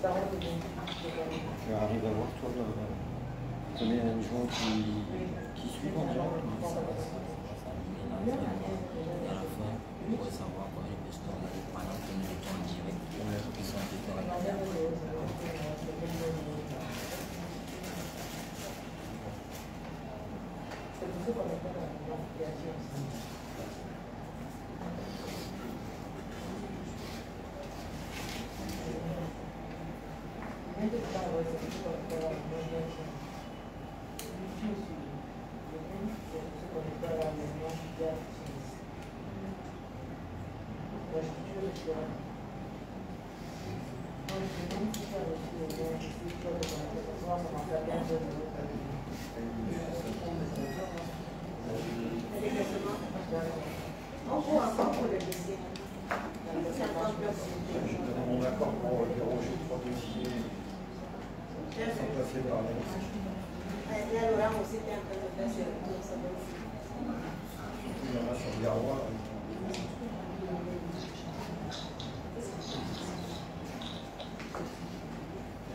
Tu arrives à voir toi, combien de gens qui suivent en direct? À la fin, on pourrait savoir combien de personnes pendant que nous étions en direct qui sont téléspectateurs. Mon accord pour déroger 3 dossiers sont passés par la il y en a sur le Garoua.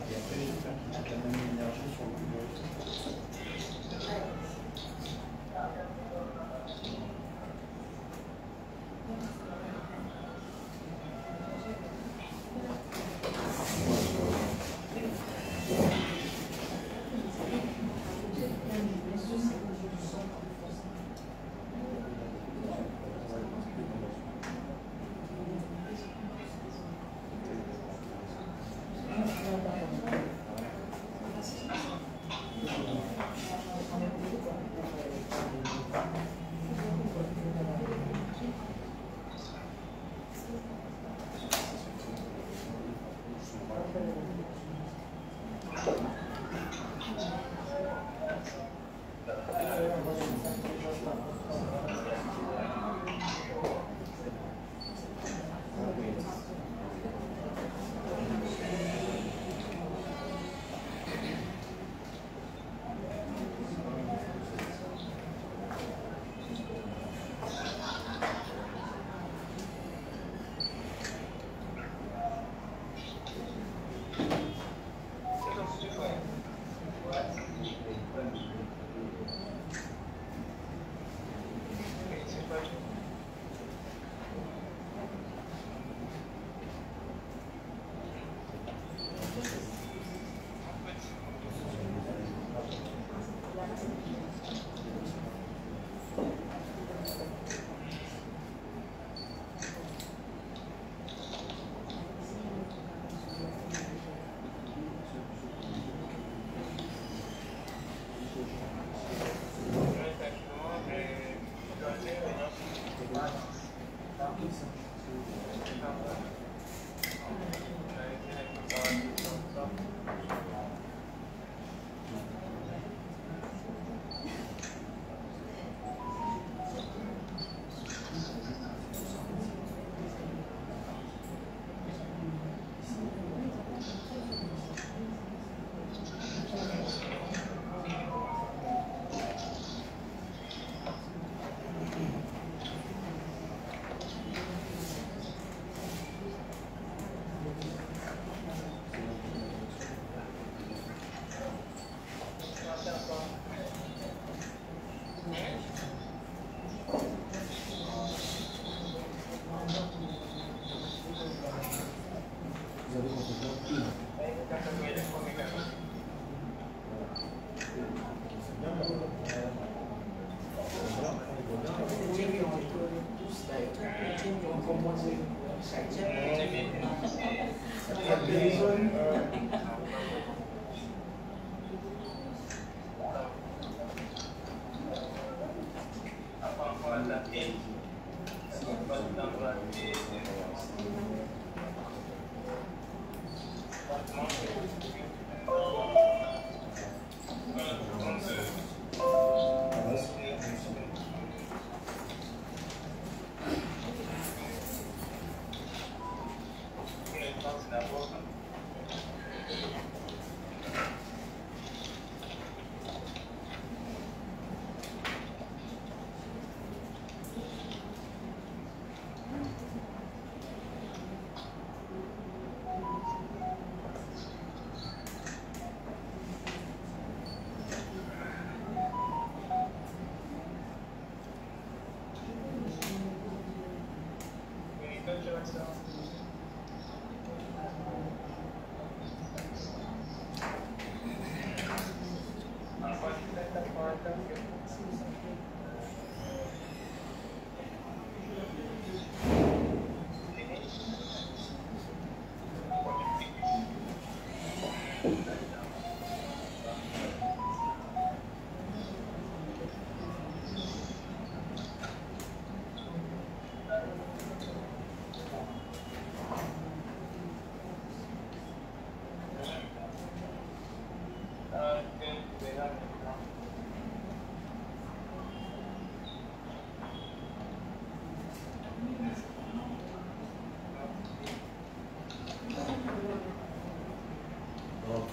Et après, j'espère qu'il y a quand même une énergie sur le coup.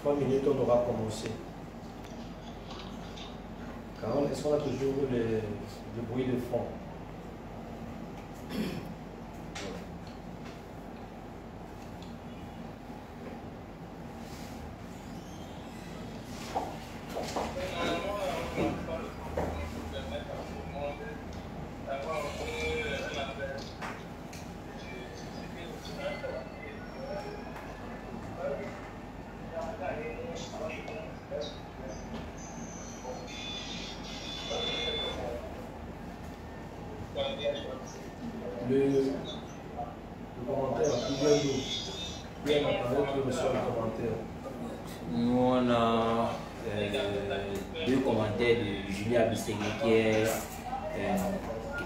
3 minutes, on aura commencé. Carole, est-ce qu'on a toujours le bruit de fond? Le commentaire, bien apparaître qui reçoit le commentaire. Nous, on a deux commentaires de Julia Bissegui, qui est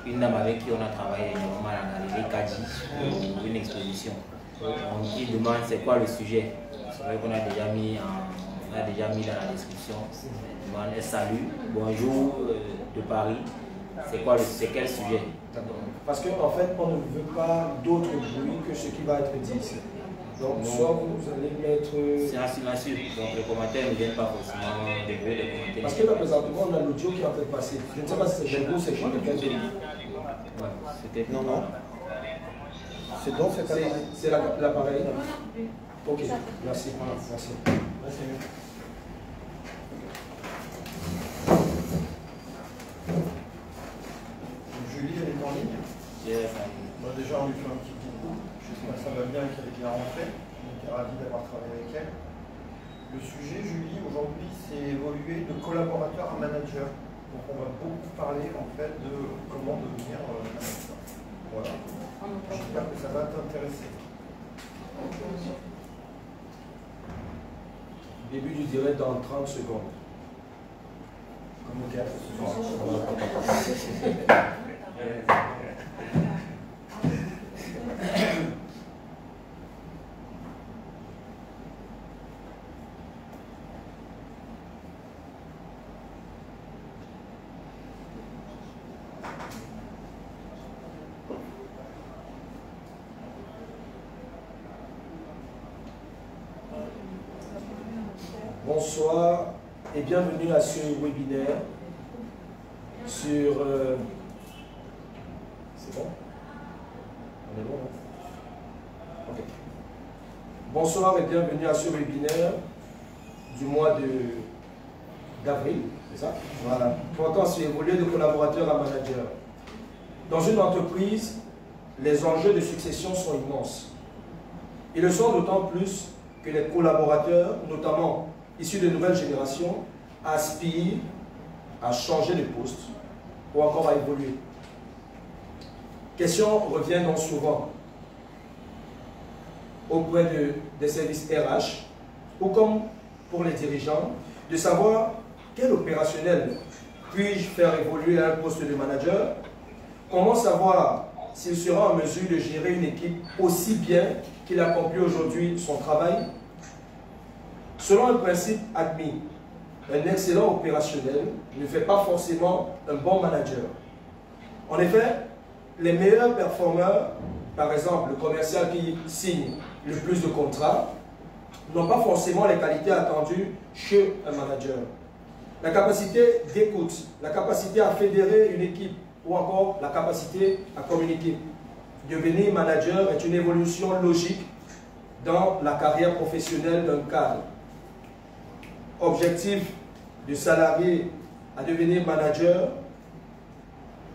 une dame avec qui on a travaillé énormément à la galerie Kadi pour une exposition. Donc, il demande c'est quoi le sujet. C'est vrai qu'on a déjà mis dans la description. Il demande salut, bonjour de Paris. C'est quel sujet? Parce qu'en fait, on ne veut pas d'autre bruit que ce qui va être dit ici. Donc, soit vous allez mettre... C'est un silencieux, donc les commentaires ne viennent pas forcément des bruits de commentaires. Parce que là, présentement, on a l'audio qui est en train de passer. Je ne sais pas si c'est chez vous, c'est chez quelqu'un d'autre. Ouais, c'était... Non, non. C'est donc cet appareil. C'est l'appareil. Ok, merci. Merci. Merci. Julie, elle est en ligne? Moi déjà, on lui fait un petit coucou. J'espère que ça va bien et qu'elle est bien rentrée. On était ravis d'avoir travaillé avec elle. Le sujet, Julie, aujourd'hui, c'est évoluer de collaborateur à manager. Donc on va beaucoup parler en fait de comment devenir manager. Voilà. J'espère que ça va t'intéresser. Début du direct dans 30 secondes. Comme au théâtre ce soir. Bonsoir et bienvenue à ce webinaire sur... C'est bon? On est bon, hein? Ok. Bonsoir et bienvenue à ce webinaire du mois d'avril, c'est ça? Voilà. Pourtant, c'est évoluer de collaborateur à manager. Dans une entreprise, les enjeux de succession sont immenses. Ils le sont d'autant plus que les collaborateurs, notamment issus de nouvelles générations, aspirent à changer de poste ou encore à évoluer. Question revient donc souvent auprès des services RH ou comme pour les dirigeants de savoir quel opérationnel puis-je faire évoluer à un poste de manager, comment savoir s'il sera en mesure de gérer une équipe aussi bien qu'il accomplit aujourd'hui son travail. Selon un principe admis, un excellent opérationnel ne fait pas forcément un bon manager. En effet, les meilleurs performeurs, par exemple le commercial qui signe le plus de contrats, n'ont pas forcément les qualités attendues chez un manager. La capacité d'écoute, la capacité à fédérer une équipe ou encore la capacité à communiquer. Devenir manager est une évolution logique dans la carrière professionnelle d'un cadre. Objectif de salarié à devenir manager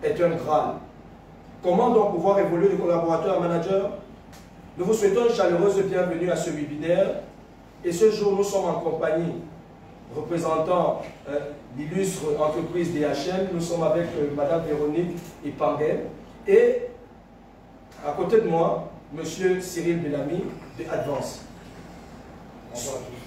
est un Graal. Comment donc pouvoir évoluer de collaborateur à manager? Nous vous souhaitons une chaleureuse bienvenue à ce webinaire. Et ce jour, nous sommes en compagnie représentant l'illustre entreprise DHL. Nous sommes avec Madame Véronique Ipanguet et à côté de moi, Monsieur Cyril Bellamy de Advance. Bonsoir à tous.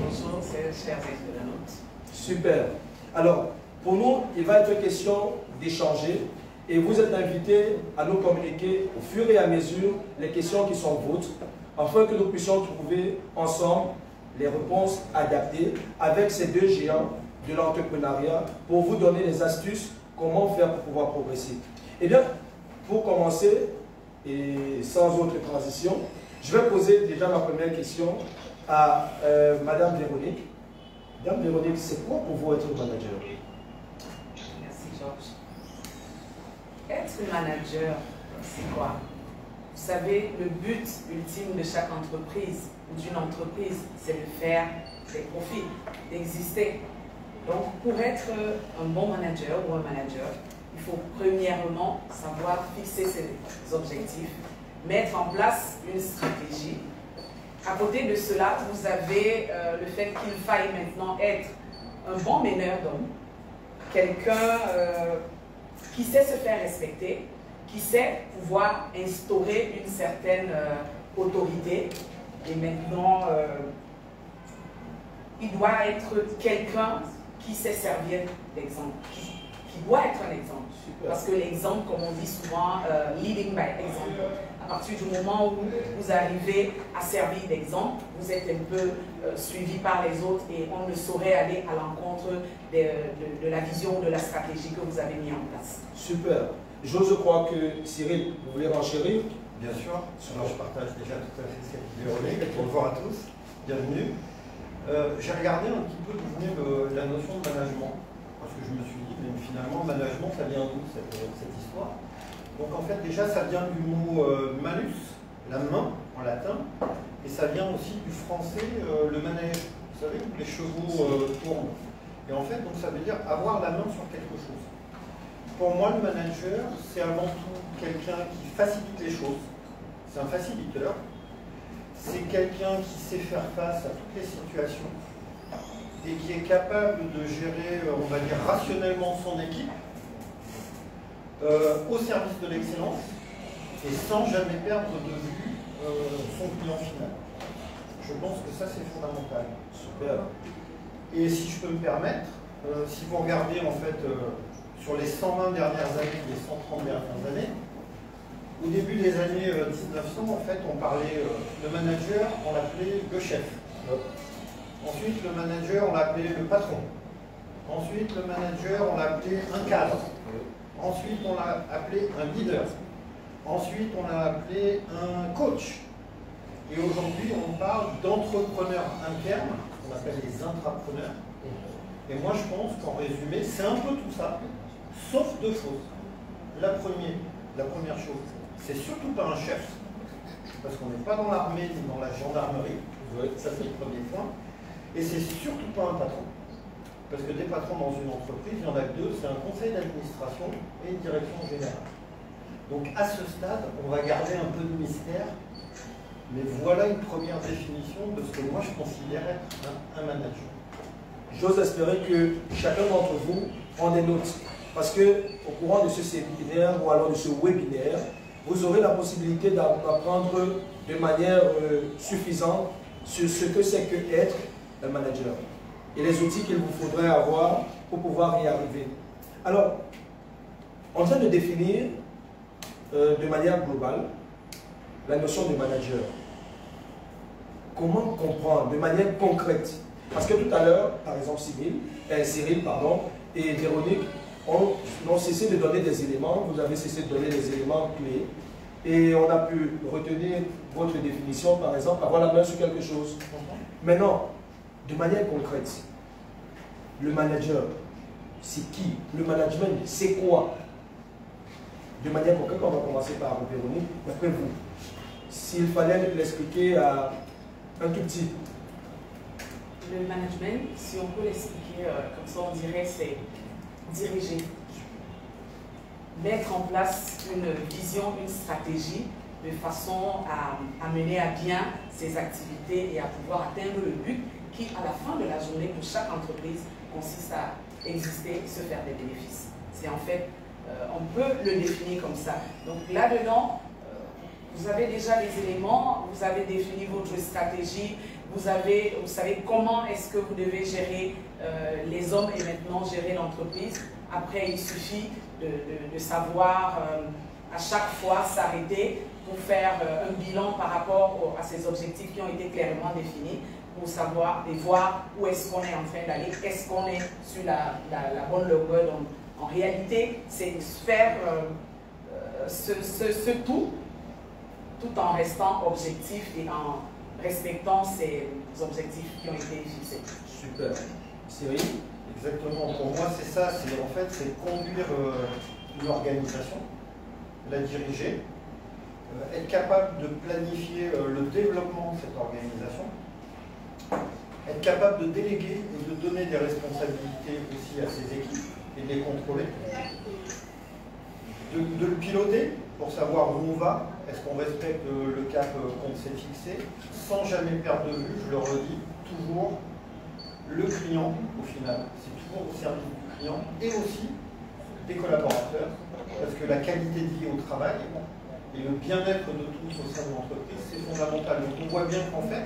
Bonsoir, chers internautes. Super. Alors, pour nous, il va être question d'échanger et vous êtes invités à nous communiquer au fur et à mesure les questions qui sont vôtres afin que nous puissions trouver ensemble les réponses adaptées avec ces deux géants de l'entrepreneuriat pour vous donner les astuces comment faire pour pouvoir progresser. Eh bien, pour commencer, et sans autre transition, Je vais poser déjà ma première question à Madame Véronique. Madame Véronique, c'est quoi pour vous être manager? Merci Georges. Être manager, c'est quoi? Vous savez, le but ultime de chaque entreprise ou d'une entreprise, c'est de faire des profits, d'exister. Donc, pour être un bon manager ou un manager, il faut premièrement savoir fixer ses objectifs, mettre en place une stratégie. À côté de cela, vous avez le fait qu'il faille maintenant être un bon meneur d'hommes, quelqu'un qui sait se faire respecter, qui sait pouvoir instaurer une certaine autorité. Et maintenant, il doit être quelqu'un qui sait servir d'exemple, qui doit être un exemple. Super. Parce que l'exemple, comme on dit souvent, leading by example. À partir du moment où vous arrivez à servir d'exemple, vous êtes un peu suivi par les autres et on ne saurait aller à l'encontre de la vision, de la stratégie que vous avez mis en place. Super. J'ose croire que Cyril, vous voulez renchérir? Bien sûr. Alors, je partage déjà tout à fait cette idée. Bonjour à tous. Bienvenue. J'ai regardé un petit peu d'où venait la notion de management. Parce que je me suis dit, mais finalement, management, ça vient d'où cette histoire? Donc en fait, déjà, ça vient du mot manus, la main, en latin, et ça vient aussi du français, le manège. Vous savez, où les chevaux tournent. Et en fait, donc, ça veut dire avoir la main sur quelque chose. Pour moi, le manager, c'est avant tout quelqu'un qui facilite les choses. C'est un faciliteur. C'est quelqu'un qui sait faire face à toutes les situations et qui est capable de gérer, on va dire, rationnellement son équipe, au service de l'excellence et sans jamais perdre de vue son client final. Je pense que ça, c'est fondamental. Super. Et si je peux me permettre, si vous regardez en fait sur les 120 dernières années, les 130 dernières années, au début des années 1900, en fait, on parlait, le manager, on l'appelait le chef. Ensuite, le manager, on l'appelait le patron. Ensuite, le manager, on l'appelait un cadre. Ensuite, on l'a appelé un leader. Ensuite, on l'a appelé un coach. Et aujourd'hui, on parle d'entrepreneurs internes, qu'on appelle les intrapreneurs. Et moi, je pense qu'en résumé, c'est un peu tout ça, sauf deux choses. La première chose, c'est surtout pas un chef, parce qu'on n'est pas dans l'armée ni dans la gendarmerie. Ça, c'est le premier point. Et c'est surtout pas un patron. Parce que des patrons dans une entreprise, il y en a que deux, c'est un conseil d'administration et une direction générale. Donc à ce stade, on va garder un peu de mystère, mais voilà une première définition de ce que moi je considère être un manager. J'ose espérer que chacun d'entre vous en des notes, parce que au courant de ce séminaire ou alors de ce webinaire, vous aurez la possibilité d'apprendre de manière suffisante sur ce que c'est que être un manager et les outils qu'il vous faudrait avoir pour pouvoir y arriver. Alors, on vient de définir de manière globale la notion de manager. Comment comprendre de manière concrète? Parce que tout à l'heure, par exemple, Cyril et Véronique ont cessé de donner des éléments, vous avez cessé de donner des éléments clés, et on a pu retenir votre définition, par exemple, avoir la main sur quelque chose. Maintenant, de manière concrète, le manager, c'est qui? Le management, c'est quoi? De manière concrète, on va commencer par Véronique, d'après vous. S'il fallait l'expliquer à un tout petit. Le management, si on peut l'expliquer comme ça, on dirait c'est diriger, mettre en place une vision, une stratégie de façon à mener à bien ses activités et à pouvoir atteindre le but qui, à la fin de la journée, pour chaque entreprise, consiste à exister et se faire des bénéfices. C'est en fait, on peut le définir comme ça. Donc là-dedans, vous avez déjà les éléments, vous avez défini votre stratégie, vous savez comment est-ce que vous devez gérer les hommes et maintenant gérer l'entreprise. Après, il suffit de savoir à chaque fois s'arrêter pour faire un bilan par rapport à ces objectifs qui ont été clairement définis, pour savoir et voir où est-ce qu'on est en train d'aller, est-ce qu'on est sur la bonne longueur. Donc, en réalité, c'est faire ce tout tout en restant objectif et en respectant ces objectifs qui ont été fixés. Super. Cyril? Exactement. Pour moi, c'est ça. En fait, c'est conduire une organisation, la diriger, être capable de planifier le développement de cette organisation, être capable de déléguer et de donner des responsabilités aussi à ses équipes et de les contrôler, de le piloter pour savoir où on va, est-ce qu'on respecte le cap qu'on s'est fixé, sans jamais perdre de vue, je le redis, toujours le client au final, c'est toujours au service du client et aussi des collaborateurs, parce que la qualité de vie au travail et le bien-être de tous au sein de l'entreprise, c'est fondamental. Donc on voit bien qu'en fait,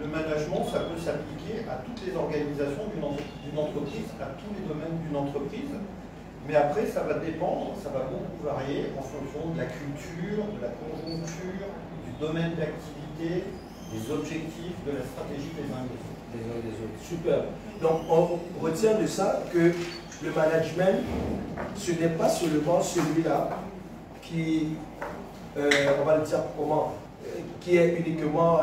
le management, ça peut s'appliquer à toutes les organisations d'une entreprise, à tous les domaines d'une entreprise. Mais après, ça va dépendre, ça va beaucoup varier en fonction de la culture, de la conjoncture, du domaine d'activité, des objectifs, de la stratégie des uns et des autres. Super. Donc, on retient de ça que le management, ce n'est pas seulement celui-là qui, on va le dire comment, qui est uniquement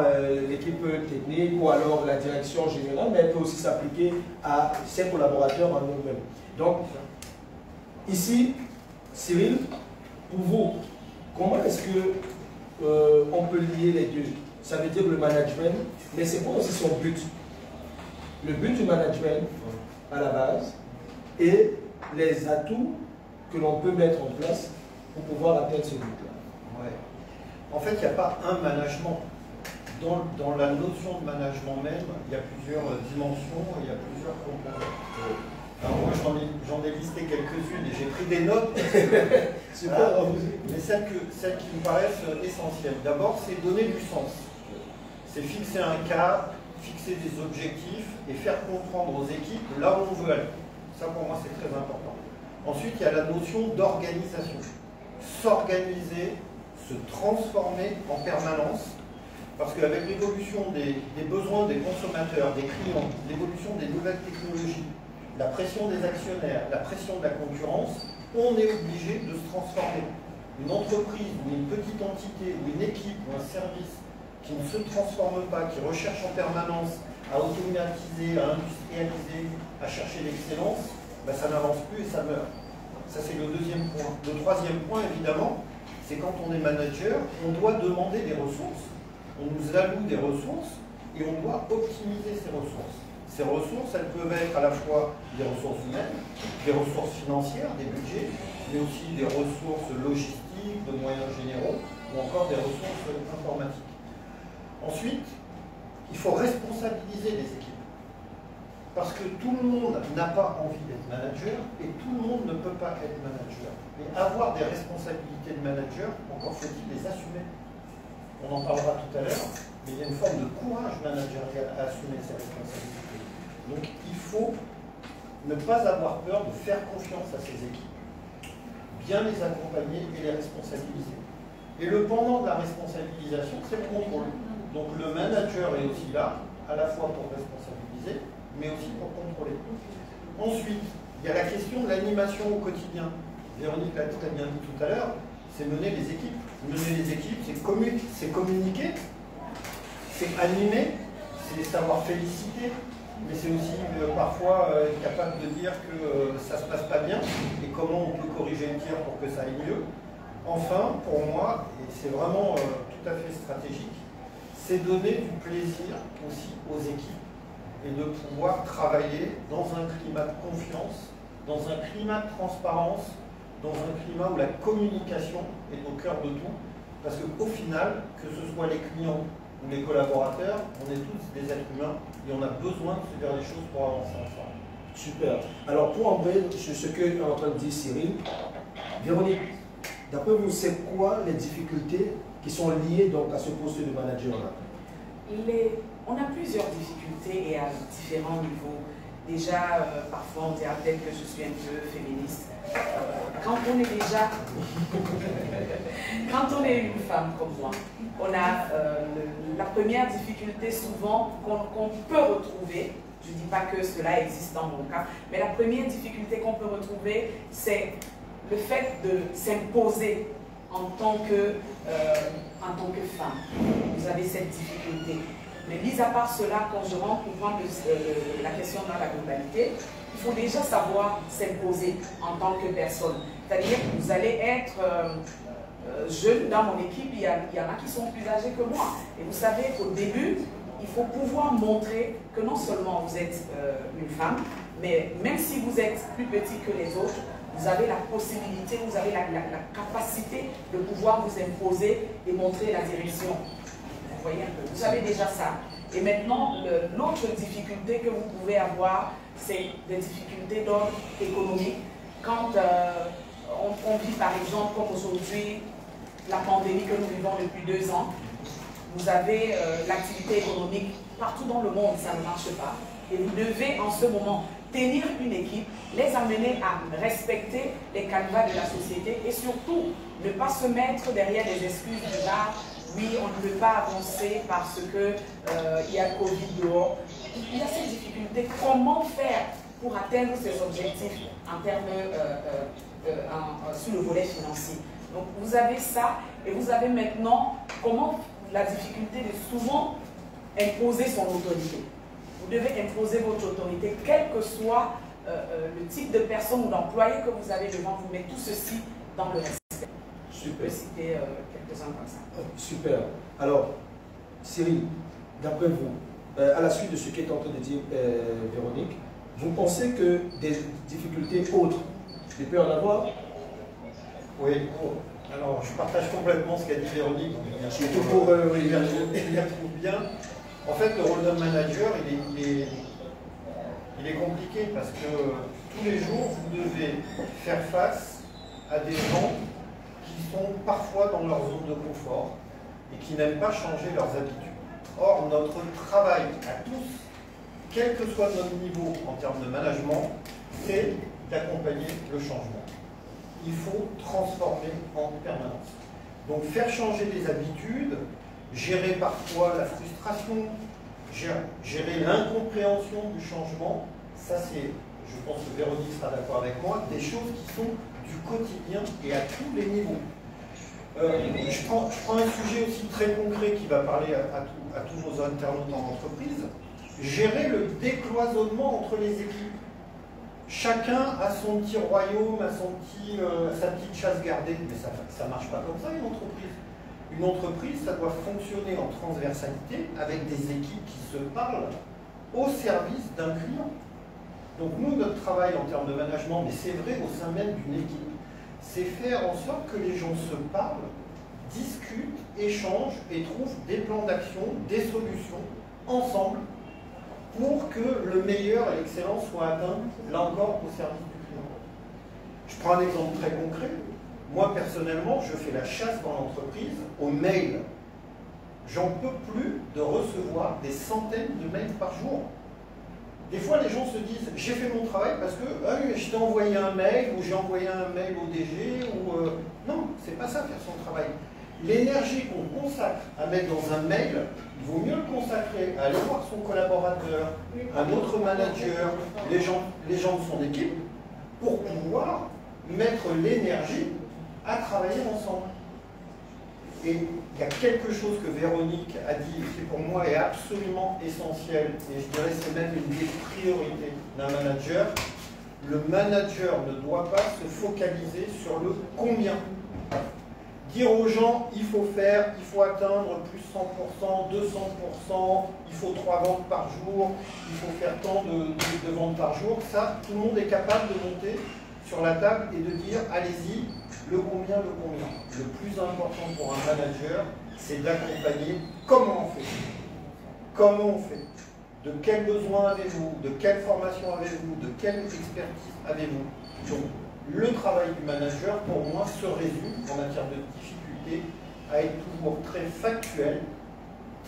l'équipe technique ou alors la direction générale, mais elle peut aussi s'appliquer à ses collaborateurs en eux-mêmes. Donc, ici, Cyril, pour vous, comment est-ce que on peut lier les deux? Ça veut dire le management, mais c'est quoi aussi son but? Le but du management, à la base, et les atouts que l'on peut mettre en place pour pouvoir atteindre ce but-là. Ouais. En fait, il n'y a pas un management. Dans la notion de management même, il y a plusieurs dimensions, il y a plusieurs composants. Alors moi, j'en ai listé quelques-unes et j'ai pris des notes. Super. Mais celles qui me paraissent essentielles. D'abord, c'est donner du sens. C'est fixer un cap, fixer des objectifs et faire comprendre aux équipes là où on veut aller. Ça, pour moi, c'est très important. Ensuite, il y a la notion d'organisation. S'organiser, se transformer en permanence, parce qu'avec l'évolution des besoins des consommateurs, des clients, l'évolution des nouvelles technologies, la pression des actionnaires, la pression de la concurrence, on est obligé de se transformer. Une entreprise ou une petite entité ou une équipe ou un service qui ne se transforme pas, qui recherche en permanence à automatiser, à industrialiser, à chercher l'excellence, ben ça n'avance plus et ça meurt. Ça, c'est le deuxième point. Le troisième point, évidemment, c'est quand on est manager, on doit demander des ressources, on nous alloue des ressources et on doit optimiser ces ressources. Ces ressources, elles peuvent être à la fois des ressources humaines, des ressources financières, des budgets, mais aussi des ressources logistiques, de moyens généraux, ou encore des ressources informatiques. Ensuite, il faut responsabiliser les équipes. Parce que tout le monde n'a pas envie d'être manager et tout le monde ne peut pas être manager. Mais avoir des responsabilités de manager, encore faut-il les assumer. On en parlera tout à l'heure, mais il y a une forme de courage managérial à assumer ces responsabilités. Donc il faut ne pas avoir peur de faire confiance à ses équipes, bien les accompagner et les responsabiliser. Et le pendant de la responsabilisation, c'est le contrôle. Donc le manager est aussi là, à la fois pour responsabiliser, mais aussi pour contrôler. Ensuite, il y a la question de l'animation au quotidien. Véronique l'a très bien dit tout à l'heure, c'est mener les équipes. Mener les équipes, c'est communiquer, c'est animer, c'est savoir féliciter, mais c'est aussi parfois être capable de dire que ça ne se passe pas bien et comment on peut corriger le tir pour que ça aille mieux. Enfin, pour moi, et c'est vraiment tout à fait stratégique, c'est donner du plaisir aussi aux équipes et de pouvoir travailler dans un climat de confiance, dans un climat de transparence, dans un climat où la communication est au cœur de tout, parce qu'au final, que ce soit les clients ou les collaborateurs, on est tous des êtres humains et on a besoin de se dire les choses pour avancer ensemble. Super. Alors pour embrayer sur ce que est en train de dire Cyril, Véronique, d'après vous, c'est quoi les difficultés qui sont liées donc à ce poste de manager-là? On a plusieurs difficultés et à différents niveaux. Déjà, parfois on dirait peut-être que je suis un peu féministe. Quand on est déjà, quand on est une femme comme moi, on a la première difficulté souvent qu'on peut retrouver, je ne dis pas que cela existe dans mon cas, mais la première difficulté qu'on peut retrouver, c'est le fait de s'imposer en tant que femme, vous avez cette difficulté. Mais mis à part cela, quand je rentre pour prendre la question dans la globalité, il faut déjà savoir s'imposer en tant que personne. C'est-à-dire que vous allez être jeune. Dans mon équipe, il y en a qui sont plus âgés que moi. Et vous savez qu'au début, il faut pouvoir montrer que non seulement vous êtes une femme, mais même si vous êtes plus petit que les autres, vous avez la possibilité, vous avez la capacité de pouvoir vous imposer et montrer la direction. Vous voyez un peu, vous avez déjà ça. Et maintenant, l'autre difficulté que vous pouvez avoir, c'est des difficultés d'ordre économique. Quand on vit par exemple, comme aujourd'hui, la pandémie que nous vivons depuis 2 ans, vous avez l'activité économique partout dans le monde, ça ne marche pas. Et vous devez en ce moment tenir une équipe, les amener à respecter les canevas de la société et surtout ne pas se mettre derrière des excuses du genre oui, on ne peut pas avancer parce que il y a le Covid dehors. Il y a ces difficultés. Comment faire pour atteindre ces objectifs en termes sur le volet financier? Donc vous avez ça et vous avez maintenant comment la difficulté de souvent imposer son autorité. Vous devez imposer votre autorité, quel que soit le type de personne ou d'employé que vous avez devant vous, mais tout ceci dans le respect. Super. Je peux citer quelques-uns comme ça. Super. Alors, Cyril, d'après vous, à la suite de ce qu'est en train de dire Véronique, vous pensez que des difficultés autres, il peut y en avoir? Oui. Alors, je partage complètement ce qu'a dit Véronique. Surtout pour il la trouve bien. En fait, le rôle d'un manager, il est compliqué parce que tous les jours, vous devez faire face à des gens qui sont parfois dans leur zone de confort et qui n'aiment pas changer leurs habitudes. Or, notre travail à tous, quel que soit notre niveau en termes de management, c'est d'accompagner le changement. Il faut transformer en permanence. Donc faire changer les habitudes, gérer parfois la frustration, gérer l'incompréhension du changement, ça c'est, je pense que Véronique sera d'accord avec moi, des choses qui sont du quotidien et à tous les niveaux. Je prends un sujet aussi très concret qui va parler à tous nos internautes en entreprise. Gérer le décloisonnement entre les équipes. Chacun a son petit royaume, a sa petite chasse gardée, mais ça ne marche pas comme ça une entreprise. Une entreprise, ça doit fonctionner en transversalité avec des équipes qui se parlent au service d'un client. Donc nous, notre travail en termes de management, mais c'est vrai au sein même d'une équipe, c'est faire en sorte que les gens se parlent, discutent, échangent et trouvent des plans d'action, des solutions ensemble pour que le meilleur et l'excellence soient atteints, là encore, au service du client. Je prends un exemple très concret. Moi, personnellement, je fais la chasse dans l'entreprise aux mails. J'en peux plus de recevoir des centaines de mails par jour. Des fois, les gens se disent « j'ai fait mon travail parce que je t'ai envoyé un mail » ou « j'ai envoyé un mail au DG » ou non, c'est pas ça faire son travail. L'énergie qu'on consacre à mettre dans un mail, il vaut mieux le consacrer à aller voir son collaborateur, un autre manager, les gens de son équipe, pour pouvoir mettre l'énergie à travailler ensemble. Et il y a quelque chose que Véronique a dit, qui pour moi est absolument essentiel, et je dirais c'est même une des priorités d'un manager. Le manager ne doit pas se focaliser sur le combien. Dire aux gens, il faut faire, il faut atteindre plus 100%, 200%, il faut 3 ventes par jour, il faut faire tant de ventes par jour. Ça, tout le monde est capable de monter sur la table et de dire, allez-y, le combien, le combien. Le plus important pour un manager, c'est d'accompagner comment on fait. Comment on fait. De quels besoins avez-vous? De quelle formation avez-vous? De quelle expertise avez-vous? Donc, le travail du manager, pour moi, se résume en matière de difficulté à être toujours très factuel,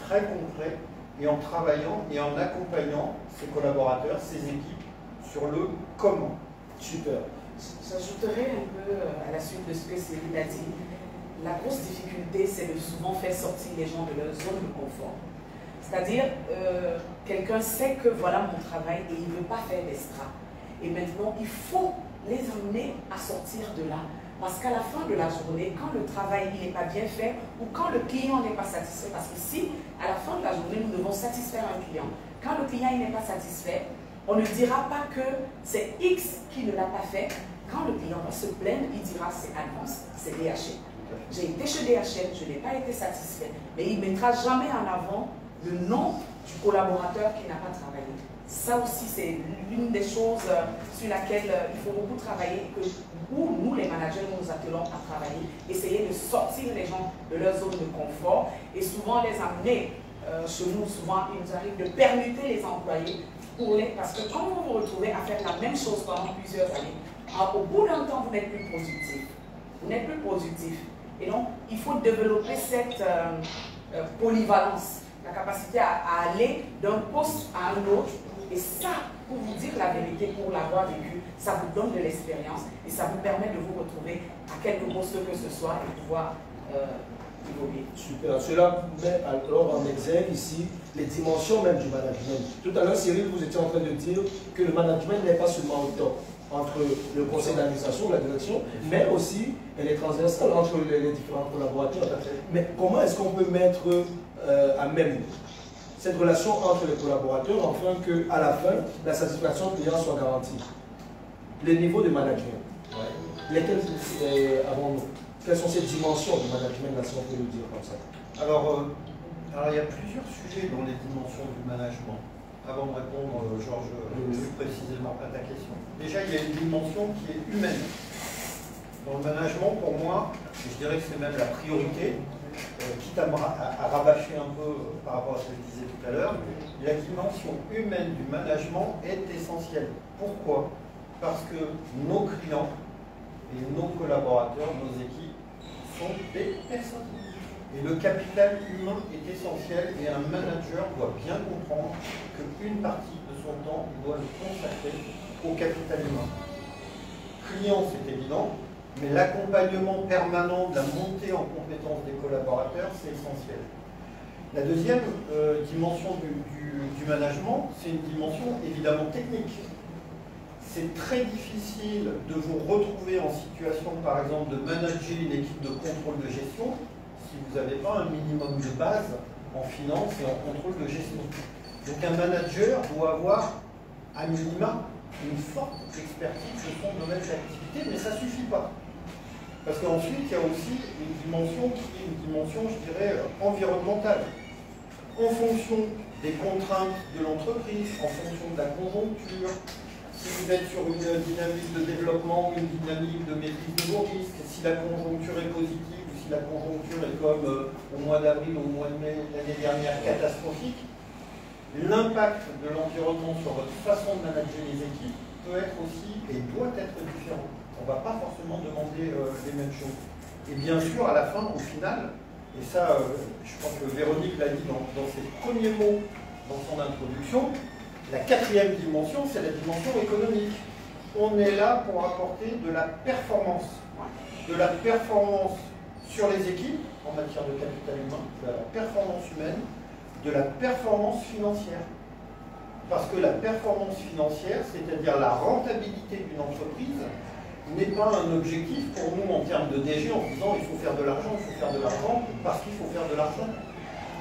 très concret, et en travaillant et en accompagnant ses collaborateurs, ses équipes, sur le comment. Super. J'ajouterais un peu à la suite de ce que Cyril a dit. La grosse difficulté, c'est de souvent faire sortir les gens de leur zone de confort. C'est-à-dire, quelqu'un sait que voilà mon travail et il ne veut pas faire d'extra. Et maintenant, il faut les amener à sortir de là. Parce qu'à la fin de la journée, quand le travail n'est pas bien fait ou quand le client n'est pas satisfait, parce que si à la fin de la journée, nous devons satisfaire un client, quand le client n'est pas satisfait, on ne dira pas que c'est X qui ne l'a pas fait. Quand le client va se plaindre, il dira c'est Advance, c'est DHL. J'ai été chez DHL, je n'ai pas été satisfait. Mais il ne mettra jamais en avant le nom du collaborateur qui n'a pas travaillé. Ça aussi, c'est l'une des choses sur laquelle il faut beaucoup travailler, où nous, les managers, nous attelons à travailler, essayer de sortir les gens de leur zone de confort et souvent les amener chez nous. Souvent, il nous arrive de permuter les employés parce que quand vous vous retrouvez à faire la même chose pendant plusieurs années, au bout d'un temps, vous n'êtes plus productif. Vous n'êtes plus productif. Et donc, il faut développer cette polyvalence, la capacité à aller d'un poste à un autre. Et ça, pour vous dire la vérité, pour l'avoir vécu, ça vous donne de l'expérience et ça vous permet de vous retrouver à quelque poste que ce soit et pouvoir évoluer. Super. Cela met alors en exergue ici les dimensions même du management. Tout à l'heure, Cyril, vous étiez en train de dire que le management n'est pas seulement au top entre le conseil d'administration, la direction, mais aussi elle est transversale entre les différents collaborateurs. Mais comment est-ce qu'on peut mettre à même cette relation entre les collaborateurs afin qu'à la fin, la satisfaction client soit garantie? Les niveaux de management, lesquels avons-nous? Quelles sont ces dimensions du management, là, si on peut le dire comme ça? Alors, il y a plusieurs sujets dans les dimensions du management. Avant de répondre, Georges, plus précisément à ta question. Déjà, il y a une dimension qui est humaine. Dans le management, pour moi, je dirais que c'est même la priorité, quitte à rabâcher un peu par rapport à ce que je disais tout à l'heure, la dimension humaine du management est essentielle. Pourquoi? Parce que nos clients et nos collaborateurs, nos équipes, sont des personnes. Et le capital humain est essentiel et un manager doit bien comprendre qu'une partie de son temps, il doit le consacrer au capital humain. Client, c'est évident, mais l'accompagnement permanent de la montée en compétence des collaborateurs, c'est essentiel. La deuxième dimension du management, c'est une dimension évidemment technique. C'est très difficile de vous retrouver en situation, par exemple, de manager une équipe de contrôle de gestion si vous n'avez pas un minimum de base en finance et en contrôle de gestion. Donc un manager doit avoir, à minima, une forte expertise de son domaine d'activité, mais ça ne suffit pas. Parce qu'ensuite, il y a aussi une dimension qui est une dimension, je dirais, environnementale. En fonction des contraintes de l'entreprise, en fonction de la conjoncture, si vous êtes sur une dynamique de développement ou une dynamique de maîtrise de vos risques, si la conjoncture est positive ou si la conjoncture est comme au mois d'avril ou au mois de mai l'année dernière catastrophique, l'impact de l'environnement sur votre façon de manager les équipes peut être aussi et doit être différent. On ne va pas forcément demander les mêmes choses. Et bien sûr, à la fin, au final, et ça, je pense que Véronique l'a dit dans ses premiers mots dans son introduction, la quatrième dimension, c'est la dimension économique. On est là pour apporter de la performance sur les équipes en matière de capital humain, de la performance humaine, de la performance financière. Parce que la performance financière, c'est-à-dire la rentabilité d'une entreprise, n'est pas un objectif pour nous en termes de DG en disant il faut faire de l'argent, parce qu'il faut faire de l'argent.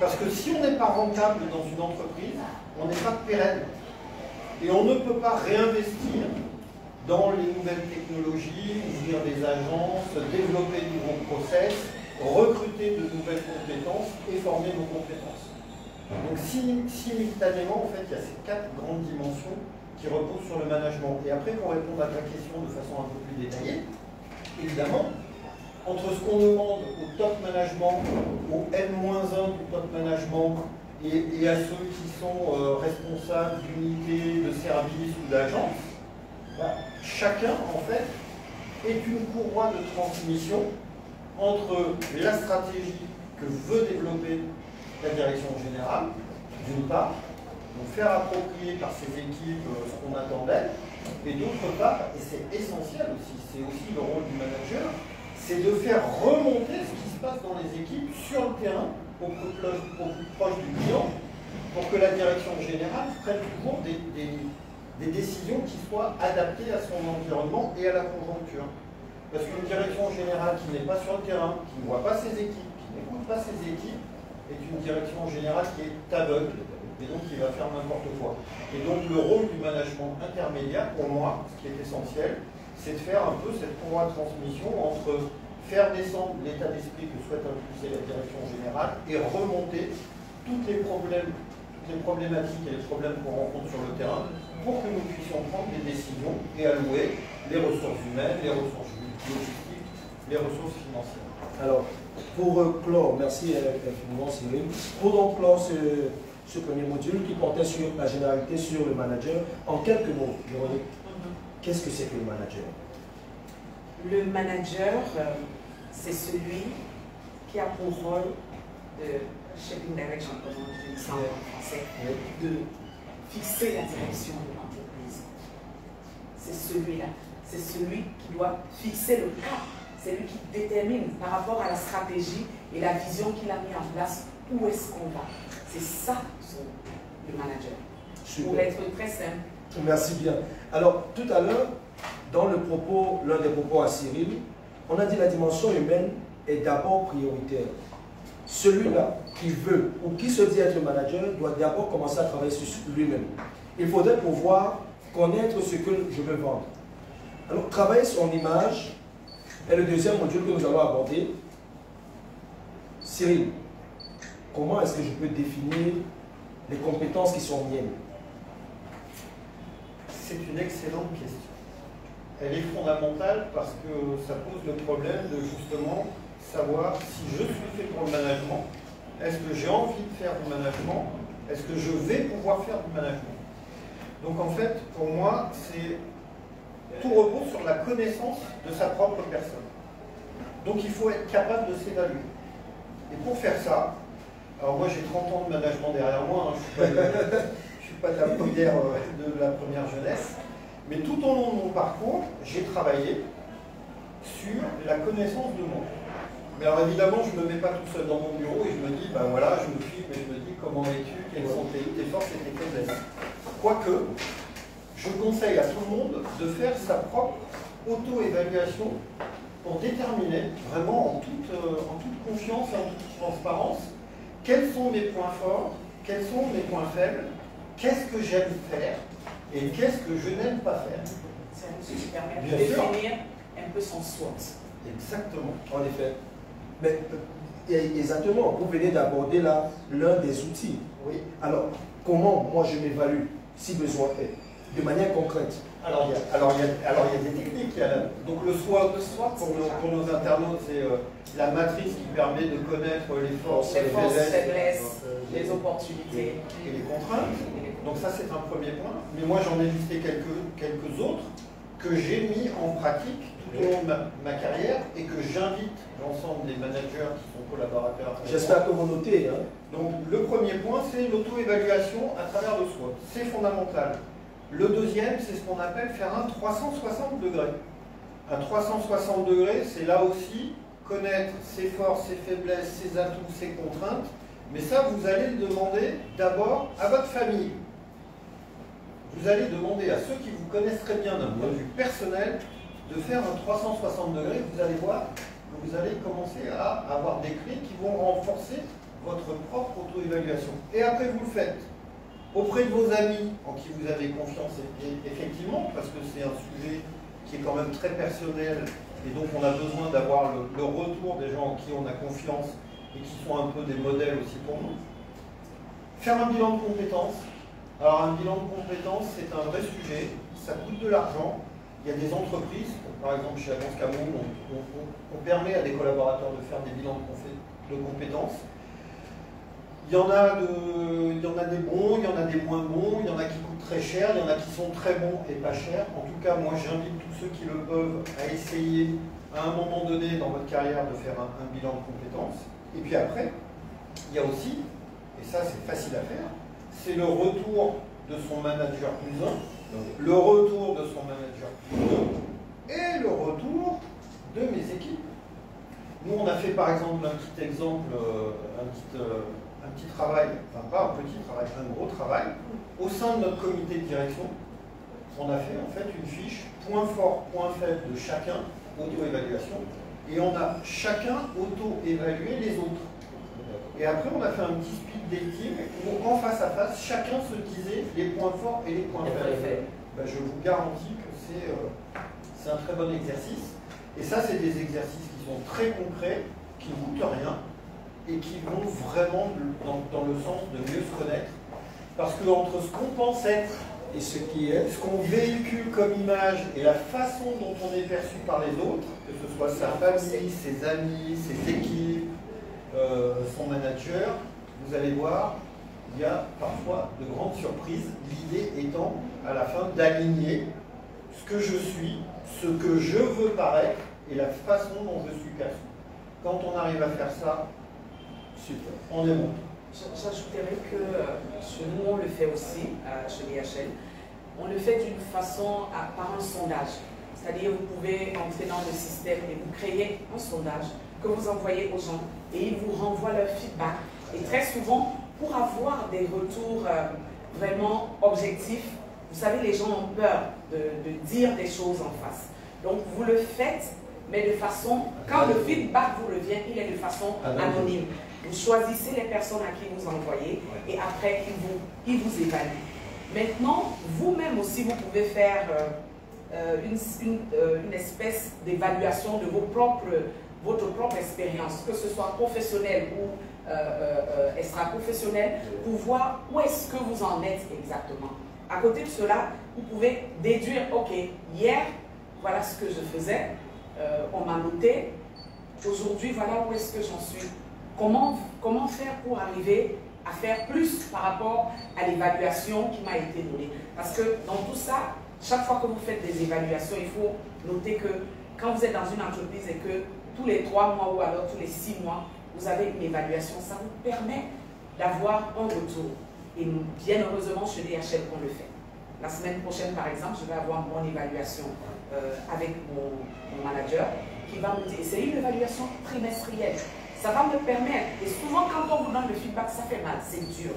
Parce que si on n'est pas rentable dans une entreprise, on n'est pas pérenne. Et on ne peut pas réinvestir dans les nouvelles technologies, ouvrir des agences, développer de nouveaux process, recruter de nouvelles compétences et former nos compétences. Donc simultanément, en fait, il y a ces quatre grandes dimensions qui reposent sur le management. Et après, pour répondre à ta question de façon un peu plus détaillée, évidemment, entre ce qu'on demande au top management, au N-1 du top management, et à ceux qui sont responsables d'unités, de services ou d'agences, chacun, en fait, est une courroie de transmission entre la stratégie que veut développer la direction générale, d'une part, donc faire approprier par ses équipes ce qu'on attend d'elle, et d'autre part, et c'est essentiel aussi, c'est aussi le rôle du manager, c'est de faire remonter ce qui se passe dans les équipes sur le terrain, au plus proche du client, pour que la direction générale prenne toujours des décisions qui soient adaptées à son environnement et à la conjoncture. Parce qu'une direction générale qui n'est pas sur le terrain, qui ne voit pas ses équipes, qui n'écoute pas ses équipes, est une direction générale qui est aveugle et donc qui va faire n'importe quoi. Et donc le rôle du management intermédiaire, pour moi, ce qui est essentiel, c'est de faire un peu cette courroie de transmission entre faire descendre l'état d'esprit que souhaite impulser la direction générale et remonter toutes les problématiques et les problèmes qu'on rencontre sur le terrain pour que nous puissions prendre des décisions et allouer les ressources humaines, les ressources logistiques, les ressources financières. Alors, pour clore, merci infiniment Cyril, pour donc clore ce premier module qui portait sur la généralité sur le manager, en quelques mots, Véronique, qu'est-ce que c'est que le manager? Le manager, c'est celui qui a pour rôle de shaping direction, comme on dit ça en français, de fixer la direction de l'entreprise. C'est celui-là. C'est celui qui doit fixer le cap. C'est lui qui détermine par rapport à la stratégie et la vision qu'il a mis en place où est-ce qu'on va. C'est ça le manager. Super. Pour être très simple. Merci bien. Alors, tout à l'heure, dans le propos, l'un des propos à Cyril, on a dit la dimension humaine est d'abord prioritaire. Celui-là qui veut ou qui se dit être manager doit d'abord commencer à travailler sur lui-même. Il faudrait pouvoir connaître ce que je veux vendre. Alors, travailler son image est le deuxième module que nous allons aborder. Cyril, comment est-ce que je peux définir les compétences qui sont miennes? C'est une excellente question. Elle est fondamentale parce que ça pose le problème de justement savoir si je suis fait pour le management, est-ce que j'ai envie de faire du management, est-ce que je vais pouvoir faire du management. Donc en fait, pour moi, tout repose sur la connaissance de sa propre personne. Donc il faut être capable de s'évaluer. Et pour faire ça, alors moi j'ai 30 ans de management derrière moi, hein, je ne suis pas de la première jeunesse, mais tout au long de mon parcours, j'ai travaillé sur la connaissance de moi. Mais alors évidemment, je ne me mets pas tout seul dans mon bureau et je me dis, ben voilà, je me filme et je me dis comment es-tu, quelles sont tes forces et tes faiblesses. Quoique, je conseille à tout le monde de faire sa propre auto-évaluation pour déterminer vraiment en toute confiance et en toute transparence quels sont mes points forts, quels sont mes points faibles, qu'est-ce que j'aime faire et qu'est-ce que je n'aime pas faire. C'est un outil qui permet de définir un peu son SWOT. Exactement. En effet. Mais exactement, vous venez d'aborder là l'un des outils. Oui. Alors, comment moi je m'évalue si besoin est, de manière concrète? Alors il y a des techniques. Donc le SWOT pour nos internautes, c'est la matrice qui permet de connaître les forces, les faiblesses, les opportunités et les contraintes. Donc ça c'est un premier point. Mais moi j'en ai listé quelques autres que j'ai mis en pratique tout au long de ma carrière et que j'invite l'ensemble des managers qui sont collaborateurs. J'espère que vous notez. Hein. Donc le premier point, c'est l'auto-évaluation à travers le SWOT. C'est fondamental. Le deuxième, c'est ce qu'on appelle faire un 360 degrés. Un 360 degrés, c'est là aussi connaître ses forces, ses faiblesses, ses atouts, ses contraintes. Mais ça, vous allez le demander d'abord à votre famille. Vous allez demander à ceux qui vous connaissent très bien d'un point de vue personnel de faire un 360 degrés. Vous allez voir que vous allez commencer à avoir des clés qui vont renforcer votre propre auto-évaluation. Et après, vous le faites auprès de vos amis en qui vous avez confiance, effectivement, parce que c'est un sujet qui est quand même très personnel, et donc on a besoin d'avoir le retour des gens en qui on a confiance et qui sont un peu des modèles aussi pour nous. Faire un bilan de compétences. Alors un bilan de compétences, c'est un vrai sujet, ça coûte de l'argent. Il y a des entreprises, par exemple chez Avance Cameroun, on permet à des collaborateurs de faire des bilans de compétences. Il y en a des bons, il y en a des moins bons, il y en a qui coûtent très cher, il y en a qui sont très bons et pas chers. En tout cas, moi j'invite tous ceux qui le peuvent à essayer à un moment donné dans votre carrière de faire un bilan de compétences. Et puis après, il y a aussi, et ça c'est facile à faire, c'est le retour de son manager plus 1, le retour de son manager plus 2 et le retour de mes équipes. Nous on a fait par exemple un petit exemple, un petit travail, enfin pas un petit travail, un gros travail, au sein de notre comité de direction. On a fait en fait une fiche point fort, point faible de chacun auto-évaluation, et on a chacun auto-évalué les autres. Et après, on a fait un petit speed dating où, en face à face, chacun se disait les points forts et les points faibles. Ben, je vous garantis que c'est un très bon exercice. Et ça, c'est des exercices qui sont très concrets, qui ne coûtent rien, et qui vont vraiment dans le sens de mieux se connaître. Parce que entre ce qu'on pense être et ce qui est, ce qu'on véhicule comme image et la façon dont on est perçu par les autres, que ce soit sa famille, ses amis, ses équipes, son manager, vous allez voir, il y a parfois de grandes surprises, l'idée étant à la fin d'aligner ce que je suis, ce que je veux paraître et la façon dont je suis perçu. Quand on arrive à faire ça, super, on est bon. J'ajouterais que chez nous, on le fait aussi, chez DHL. On le fait d'une façon par un sondage. C'est-à-dire, vous pouvez entrer dans le système et vous créez un sondage que vous envoyez aux gens et ils vous renvoient leur feedback. Et très souvent, pour avoir des retours vraiment objectifs, vous savez, les gens ont peur de dire des choses en face. Donc, vous le faites, mais de façon, quand le feedback vous revient, il est de façon anonyme. Vous choisissez les personnes à qui vous envoyez et après, ils vous évaluent. Maintenant, vous-même aussi, vous pouvez faire une espèce d'évaluation de votre propre expérience, que ce soit professionnelle ou extra-professionnelle, pour voir où est-ce que vous en êtes exactement. À côté de cela, vous pouvez déduire, ok, hier, voilà ce que je faisais, on m'a noté, aujourd'hui, voilà où est-ce que j'en suis. Comment faire pour arriver à faire plus par rapport à l'évaluation qui m'a été donnée? Parce que dans tout ça, chaque fois que vous faites des évaluations, il faut noter que quand vous êtes dans une entreprise et que tous les 3 mois ou alors tous les 6 mois, vous avez une évaluation, ça vous permet d'avoir un retour. Et bien heureusement, chez DHL, on le fait. La semaine prochaine, par exemple, je vais avoir mon évaluation avec mon manager qui va me dire, c'est une évaluation trimestrielle. Ça va me permettre, et souvent quand on vous donne le feedback, ça fait mal, c'est dur.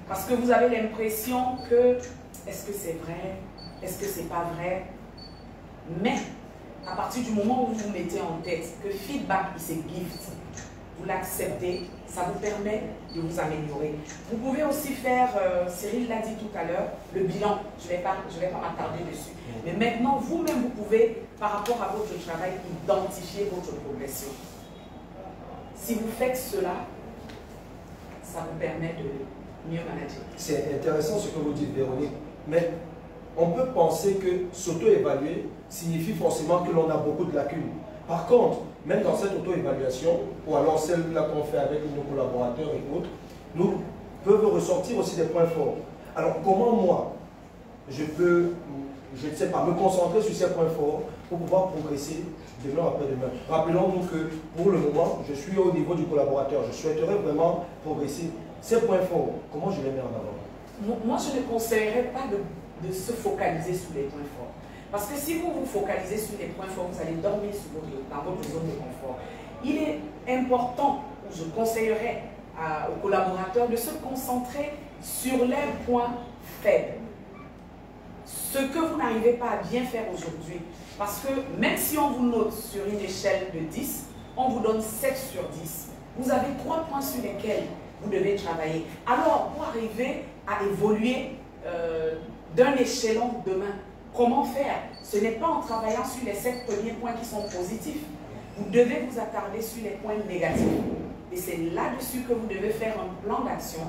Parce que vous avez l'impression que, est-ce que c'est vrai? Est-ce que c'est pas vrai? Mais, à partir du moment où vous vous mettez en tête que feedback, c'est gift, vous l'acceptez, ça vous permet de vous améliorer. Vous pouvez aussi faire, Cyril l'a dit tout à l'heure, le bilan. Je vais pas m'attarder dessus. Mais maintenant, vous-même, vous pouvez, par rapport à votre travail, identifier votre progression. Si vous faites cela, ça vous permet de mieux manager. C'est intéressant ce que vous dites, Véronique. Mais on peut penser que s'auto-évaluer signifie forcément que l'on a beaucoup de lacunes. Par contre, même dans cette auto-évaluation, ou alors celle-là qu'on fait avec nos collaborateurs et autres, nous peuvent ressortir aussi des points forts. Alors comment moi, je peux, je ne sais pas, me concentrer sur ces points forts pour pouvoir progresser demain après demain? Rappelons-nous que pour le moment, je suis au niveau du collaborateur. Je souhaiterais vraiment progresser. Ces points forts, comment je les mets en avant? Moi, je ne conseillerais pas de se focaliser sur les points forts. Parce que si vous vous focalisez sur les points forts, vous allez dormir dans votre zone de confort. Il est important, je conseillerais aux collaborateurs de se concentrer sur les points faibles. Ce que vous n'arrivez pas à bien faire aujourd'hui. Parce que même si on vous note sur une échelle de 10, on vous donne 7 sur 10. Vous avez 3 points sur lesquels vous devez travailler. Alors, pour arriver à évoluer d'un échelon demain, comment faire? Ce n'est pas en travaillant sur les 7 premiers points qui sont positifs. Vous devez vous attarder sur les points négatifs. Et c'est là-dessus que vous devez faire un plan d'action,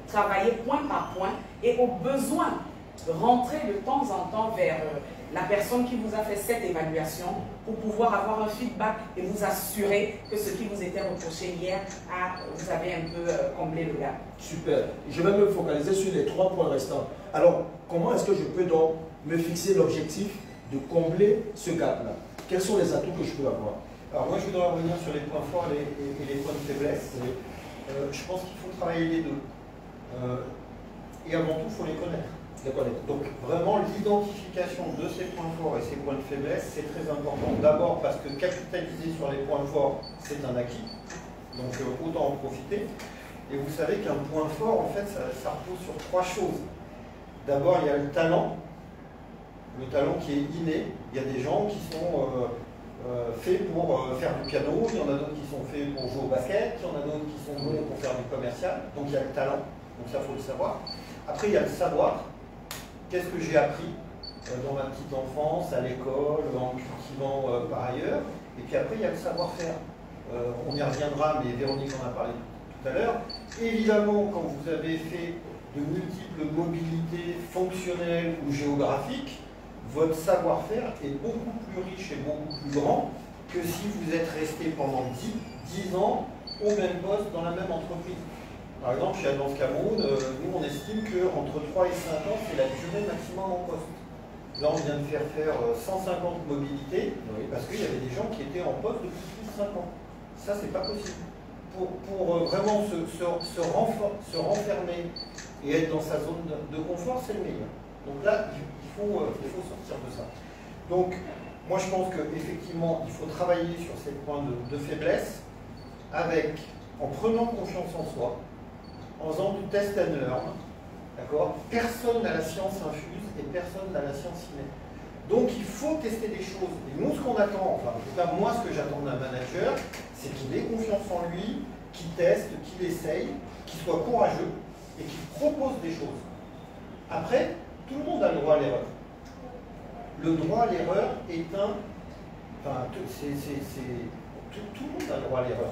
travailler point par point et au besoin, rentrer de temps en temps vers la personne qui vous a fait cette évaluation pour pouvoir avoir un feedback et vous assurer que ce qui vous était reproché hier, vous avez un peu comblé le gap. Super. Je vais me focaliser sur les 3 points restants. Alors, comment est-ce que je peux donc me fixer l'objectif de combler ce gap-là? Quels sont les atouts que je peux avoir? Alors moi, je voudrais revenir sur les points forts et les points de faiblesse. Je pense qu'il faut travailler les deux. Et avant tout, il faut les connaître. Donc vraiment, l'identification de ces points forts et ces points de faiblesse, c'est très important. D'abord parce que capitaliser sur les points forts, c'est un acquis. Donc autant en profiter. Et vous savez qu'un point fort, en fait, ça repose sur 3 choses. D'abord, il y a le talent qui est inné. Il y a des gens qui sont faits pour faire du piano, il y en a d'autres qui sont faits pour jouer au basket, il y en a d'autres qui sont bons pour faire du commercial, donc il y a le talent, donc ça faut le savoir. Après il y a le savoir, qu'est-ce que j'ai appris dans ma petite enfance, à l'école, en cultivant par ailleurs, et puis après il y a le savoir-faire. On y reviendra, mais Véronique en a parlé tout à l'heure. Évidemment, quand vous avez fait de multiples mobilités fonctionnelles ou géographiques, votre savoir-faire est beaucoup plus riche et beaucoup plus grand que si vous êtes resté pendant 10 ans au même poste dans la même entreprise. Par exemple, chez Alliance Cameroun, nous on estime qu'entre 3 et 5 ans, c'est la durée maximum en poste. Là, on vient de faire 150 mobilités parce qu'il y avait des gens qui étaient en poste depuis plus de 5 ans. Ça, c'est pas possible. Pour vraiment se renfermer et être dans sa zone de confort, c'est le meilleur. Donc là, il faut sortir de ça. Donc, moi, je pense qu'effectivement, il faut travailler sur ces points de faiblesse en prenant confiance en soi, en faisant du test and learn. D'accord ? Personne n'a la science infuse et personne n'a la science innée. Donc il faut tester des choses. Et nous, ce qu'on attend, enfin, en tout cas, moi, ce que j'attends d'un manager, c'est qu'il ait confiance en lui, qu'il teste, qu'il essaye, qu'il soit courageux et qu'il propose des choses. Après, tout le monde a le droit à l'erreur. Le droit à l'erreur est un... Enfin, tout le monde a le droit à l'erreur.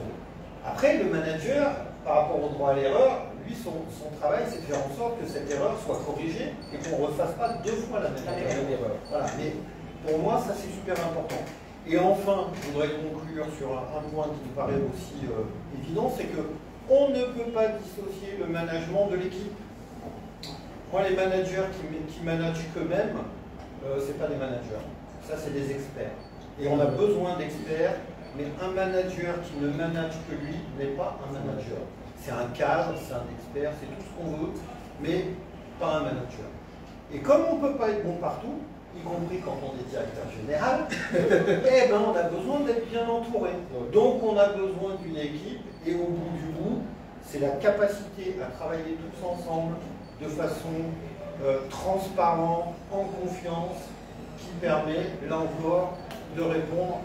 Après, le manager, par rapport au droit à l'erreur, lui, son travail, c'est de faire en sorte que cette erreur soit corrigée et qu'on ne refasse pas 2 fois la même erreur. Voilà. Mais pour moi, ça, c'est super important. Et enfin, je voudrais conclure sur un point qui me paraît aussi évident, c'est qu'on ne peut pas dissocier le management de l'équipe. Moi, les managers qui managent qu'eux-mêmes, ce n'est pas des managers. Ça, c'est des experts. Et on a besoin d'experts, mais un manager qui ne manage que lui n'est pas un manager. C'est un cadre, c'est un expert, c'est tout ce qu'on veut, mais pas un manager. Et comme on ne peut pas être bon partout, y compris quand on est directeur général, eh ben on a besoin d'être bien entouré. Donc on a besoin d'une équipe, et au bout du bout, c'est la capacité à travailler tous ensemble de façon transparente, en confiance, qui permet, là encore, de répondre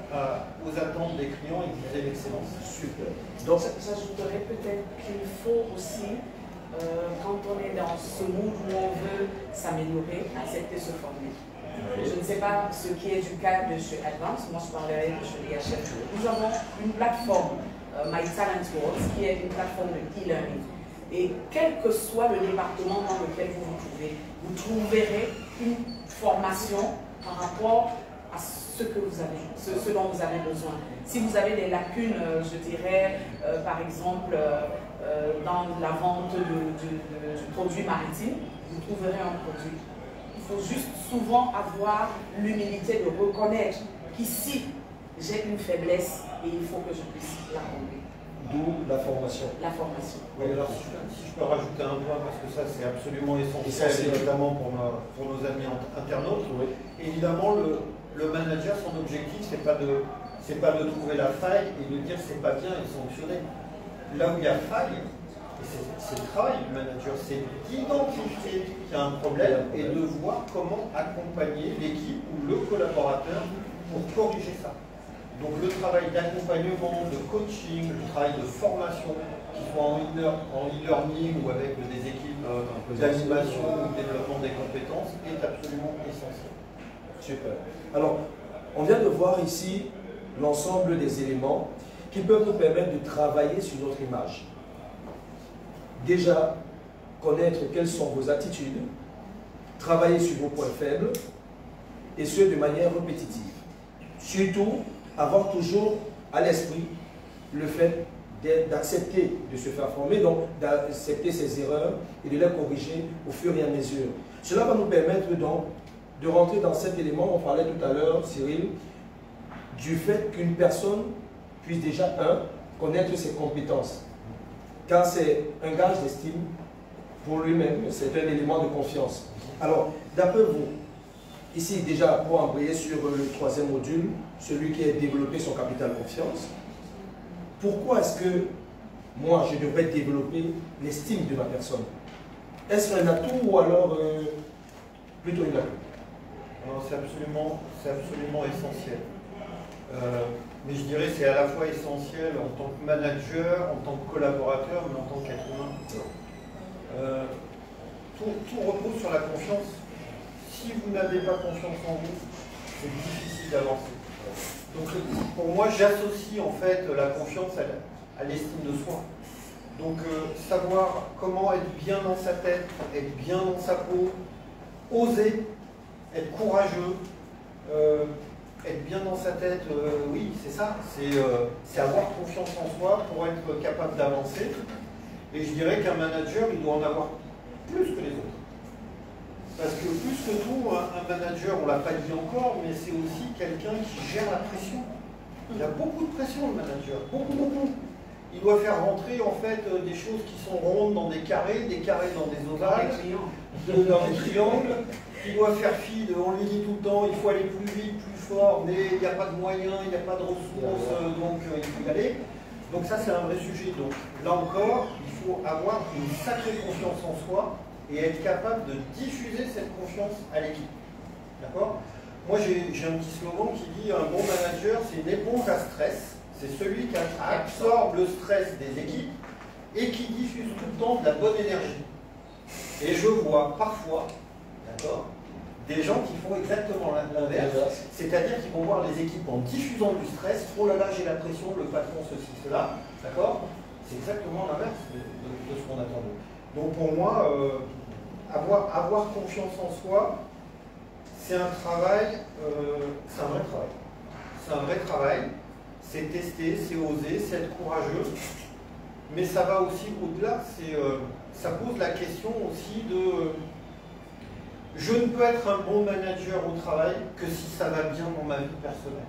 aux attentes des clients et de viser l'excellence. Super. Donc, j'ajouterais peut-être qu'il faut aussi, quand on est dans ce mood où on veut s'améliorer, accepter se former. Je ne sais pas ce qui est du cas de chez Advance, moi je parlerai de chez DHL. Nous avons une plateforme, My Talent World, qui est une plateforme de e-learning. Et quel que soit le département dans lequel vous vous trouvez, vous trouverez une formation par rapport à ce que vous avez, ce dont vous avez besoin. Si vous avez des lacunes, je dirais, par exemple, dans la vente du produit maritime, vous trouverez un produit. Il faut juste souvent avoir l'humilité de reconnaître qu'ici, j'ai une faiblesse et il faut que je puisse la combler. D'où la formation. La formation. Oui, alors si je peux rajouter un point, parce que ça c'est absolument essentiel, notamment pour nos amis internautes. Oui. Évidemment, le manager, son objectif, c'est pas de trouver la faille et de dire c'est pas bien et sanctionner. Là où il y a faille, c'est le travail du manager, c'est d'identifier qu'il y a un problème et de voir comment accompagner l'équipe ou le collaborateur pour corriger ça. Donc le travail d'accompagnement, de coaching, le travail de formation, qu'il soit en e-learning ou avec des équipes d'animation ou de développement des compétences, est absolument essentiel. Super. Alors, on vient de voir ici l'ensemble des éléments qui peuvent nous permettre de travailler sur notre image. Déjà, connaître quelles sont vos attitudes, travailler sur vos points faibles, et ce de manière répétitive. Surtout, avoir toujours à l'esprit le fait d'accepter de se faire former, donc d'accepter ses erreurs et de les corriger au fur et à mesure. Cela va nous permettre donc de rentrer dans cet élément, on parlait tout à l'heure, Cyril, du fait qu'une personne puisse déjà, connaître ses compétences. Car c'est un gage d'estime pour lui-même, c'est un élément de confiance. Alors, d'après vous, ici déjà pour embrayer sur le 3e module, celui qui est développer son capital confiance, pourquoi est-ce que moi je devrais développer l'estime de ma personne? Est-ce un atout ou alors plutôt une lacune? C'est absolument essentiel. Mais je dirais que c'est à la fois essentiel en tant que manager, en tant que collaborateur, mais en tant qu'être humain. Tout repose sur la confiance. Si vous n'avez pas confiance en vous, c'est difficile d'avancer. Donc pour moi, j'associe en fait la confiance à l'estime de soi. Donc savoir comment être bien dans sa tête, être bien dans sa peau, oser, être courageux, être bien dans sa tête, oui, c'est ça. C'est avoir confiance en soi pour être capable d'avancer. Et je dirais qu'un manager, il doit en avoir plus que les autres. Parce que plus que tout, un manager, on ne l'a pas dit encore, mais c'est aussi quelqu'un qui gère la pression. Il a beaucoup de pression, le manager, beaucoup. Il doit faire rentrer en fait des choses qui sont rondes dans des carrés dans des ovales, dans des triangles. Il doit faire fi, on lui dit tout le temps, il faut aller plus vite, plus fort, mais il n'y a pas de moyens, il n'y a pas de ressources, donc il faut y aller. Donc ça c'est un vrai sujet. Donc là encore, il faut avoir une sacrée confiance en soi et être capable de diffuser cette confiance à l'équipe. D'accord? Moi j'ai un petit slogan qui dit un bon manager c'est une éponge à stress. C'est celui qui absorbe le stress des équipes et qui diffuse tout le temps de la bonne énergie. Et je vois parfois, d'accord, des gens qui font exactement l'inverse, c'est-à-dire qu'ils vont voir les équipes en diffusant du stress, oh là là j'ai la pression, le patron ceci, cela, d'accord? C'est exactement l'inverse de ce qu'on attend d'eux. Donc pour moi, avoir confiance en soi, c'est un travail, c'est un vrai travail. C'est un vrai travail. C'est tester, c'est oser, c'est être courageux. Mais ça va aussi au-delà, ça pose la question aussi de je ne peux être un bon manager au travail que si ça va bien dans ma vie personnelle.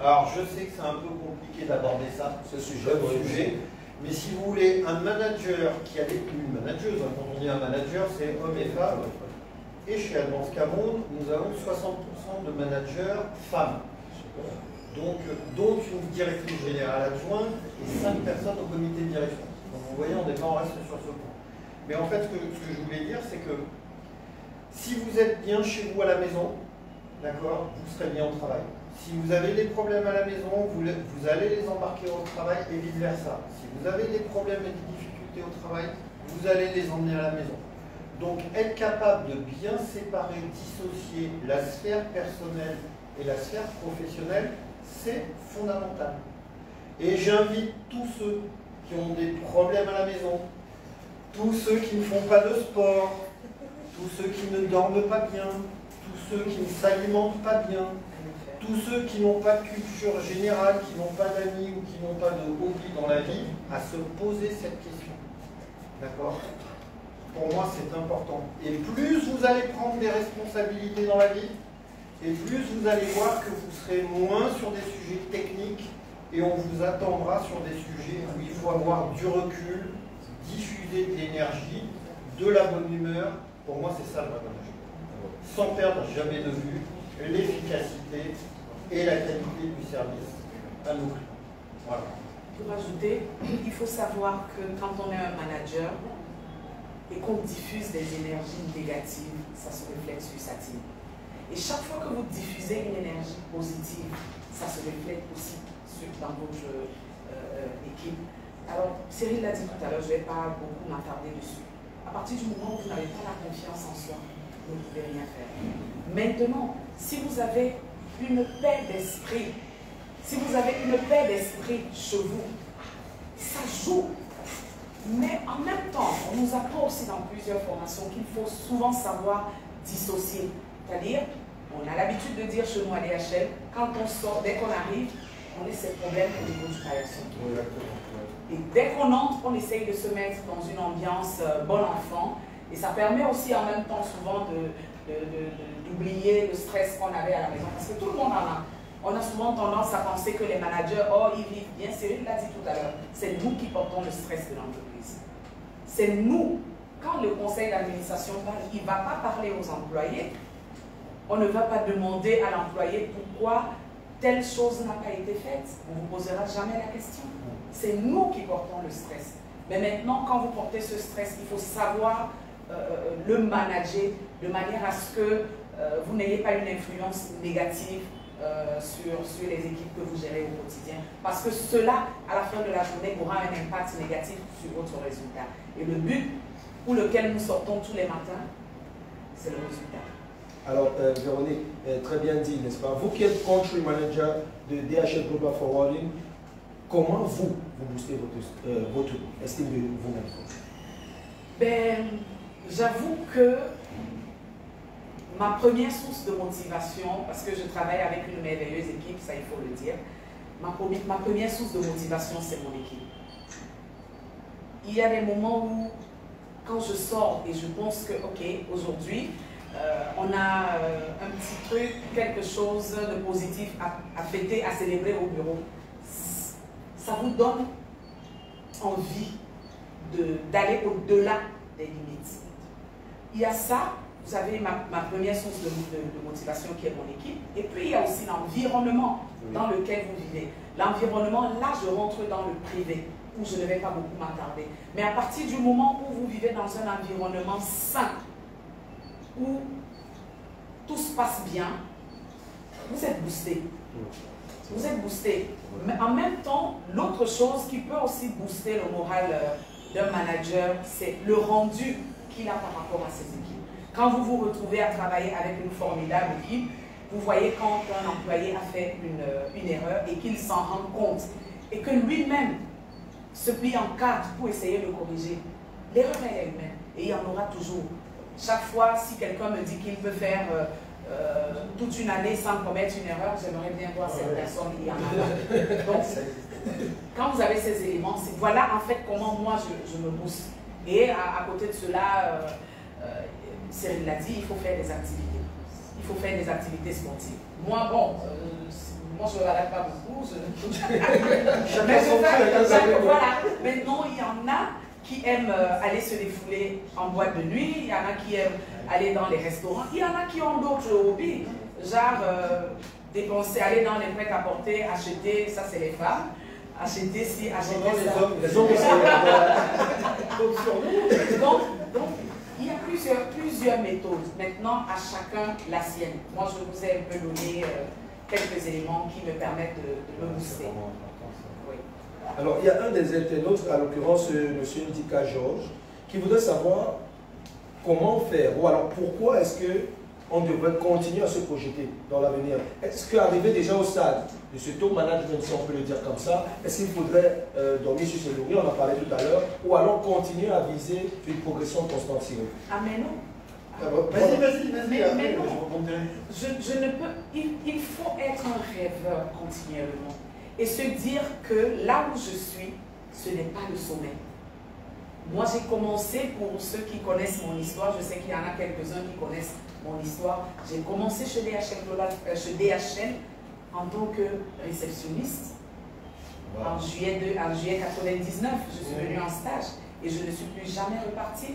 Alors je sais que c'est un peu compliqué d'aborder ça, ce sujet, mais si vous voulez, un manager qui a une manageuse, quand on dit un manager, c'est hommes et femmes, et chez Advance Cameroun, nous avons 60% de managers femmes. Donc, dont une directrice générale adjointe et 5 personnes au comité de direction. Donc vous voyez, on n'est pas en reste sur ce point. Mais en fait, ce que je voulais dire, c'est que si vous êtes bien chez vous à la maison, d'accord, vous serez bien au travail. Si vous avez des problèmes à la maison, vous allez les embarquer au travail et vice-versa. Si vous avez des problèmes et des difficultés au travail, vous allez les emmener à la maison. Donc être capable de bien séparer, dissocier la sphère personnelle et la sphère professionnelle, c'est fondamental. Et j'invite tous ceux qui ont des problèmes à la maison, tous ceux qui ne font pas de sport, tous ceux qui ne dorment pas bien, tous ceux qui ne s'alimentent pas bien, tous ceux qui n'ont pas de culture générale, qui n'ont pas d'amis ou qui n'ont pas de hobby dans la vie, à se poser cette question. D'accord? Pour moi, c'est important. Et plus vous allez prendre des responsabilités dans la vie, et plus vous allez voir que vous serez moins sur des sujets techniques et on vous attendra sur des sujets où il faut avoir du recul, diffuser de l'énergie, de la bonne humeur. Pour moi, c'est ça le management. Sans perdre jamais de vue l'efficacité et la qualité du service à nos clients. Voilà. Pour ajouter, il faut savoir que quand on est un manager et qu'on diffuse des énergies négatives, ça se reflète sur sa team. Et chaque fois que vous diffusez une énergie positive, ça se reflète aussi dans votre équipe. Alors, Cyril l'a dit tout à l'heure, je ne vais pas beaucoup m'attarder dessus. À partir du moment où vous n'avez pas la confiance en soi, vous ne pouvez rien faire. Maintenant, si vous avez une paix d'esprit, chez vous, ça joue. Mais en même temps, on nous apprend aussi dans plusieurs formations qu'il faut souvent savoir dissocier. C'est-à-dire, on a l'habitude de dire chez nous à l'EHL, quand on sort, dès qu'on arrive, on laisse ses problèmes au niveau du paillasson. Et dès qu'on entre, on essaye de se mettre dans une ambiance bon enfant. Et ça permet aussi en même temps souvent d'oublier le stress qu'on avait à la maison. Parce que tout le monde en a. On a souvent tendance à penser que les managers, oh, ils vivent bien. Cyril l'a dit tout à l'heure. C'est nous qui portons le stress de l'entreprise. C'est nous. Quand le conseil d'administration parle, il ne va pas parler aux employés. On ne va pas demander à l'employé pourquoi telle chose n'a pas été faite. On ne vous posera jamais la question. C'est nous qui portons le stress. Mais maintenant, quand vous portez ce stress, il faut savoir le manager de manière à ce que vous n'ayez pas une influence négative sur les équipes que vous gérez au quotidien. Parce que cela, à la fin de la journée, aura un impact négatif sur votre résultat. Et le but pour lequel nous sortons tous les matins, c'est le résultat. Alors, Véronique, très bien dit, n'est-ce pas? Vous qui êtes country manager de DHL Global Forwarding, comment vous boostez votre estime de vous-même? Ben, j'avoue que ma première source de motivation, parce que je travaille avec une merveilleuse équipe, ça il faut le dire, ma première source de motivation, c'est mon équipe. Il y a des moments où, quand je sors et je pense que, ok, aujourd'hui, on a un petit truc, quelque chose de positif à fêter, à célébrer au bureau, ça vous donne envie d'aller au-delà des limites. Il y a ça. Vous avez ma première source de motivation qui est mon équipe. Et puis, il y a aussi l'environnement dans lequel vous vivez. L'environnement, là, je rentre dans le privé, où je ne vais pas beaucoup m'attarder. Mais à partir du moment où vous vivez dans un environnement sain, où tout se passe bien, vous êtes boosté. Vous êtes boosté. Mais en même temps, l'autre chose qui peut aussi booster le moral d'un manager, c'est le rendu qu'il a par rapport à ses équipes. Quand vous vous retrouvez à travailler avec une formidable équipe, vous voyez quand un employé a fait une erreur et qu'il s'en rend compte et que lui-même se plie en quatre pour essayer de le corriger. L'erreur est humaine et il y en aura toujours. Chaque fois, si quelqu'un me dit qu'il peut faire toute une année sans commettre une erreur, j'aimerais bien voir cette personne, il y en a là. Donc, quand vous avez ces éléments, voilà en fait comment moi je me booste. Et à côté de cela, Cyril l'a dit, il faut faire des activités. Il faut faire des activités sportives. Moi, bon, moi je ne me balade pas beaucoup. Voilà. Maintenant, il y en a qui aiment aller se défouler en boîte de nuit, il y en a qui aiment aller dans les restaurants, il y en a qui ont d'autres hobbies, genre dépenser, aller dans les prêt-à-porter, acheter, ça c'est les femmes, acheter ci, acheter ça. Les hommes Donc, il y a plusieurs méthodes. Maintenant, à chacun la sienne. Moi, je vous ai un peu donné quelques éléments qui me permettent de me booster. Oui. Alors, il y a un des internautes, à l'occurrence M. Ndika Georges, qui voudrait savoir comment faire, ou alors pourquoi est-ce qu'on devrait continuer à se projeter dans l'avenir. Est-ce qu'arriver déjà au stade de ce top management, si on peut le dire comme ça, est-ce qu'il faudrait dormir sur ses lauriers, on en parlait tout à l'heure, ou alors continuer à viser une progression constante, Cyril? Ah mais non. Vas-y. Mais non. Je ne peux. Il faut être un rêveur continuellement. Et se dire que là où je suis, ce n'est pas le sommet. Moi, j'ai commencé, pour ceux qui connaissent mon histoire, je sais qu'il y en a quelques-uns qui connaissent mon histoire, j'ai commencé chez DHL en tant que réceptionniste. Wow. En juillet 1999, je suis venue en stage et je ne suis plus jamais repartie.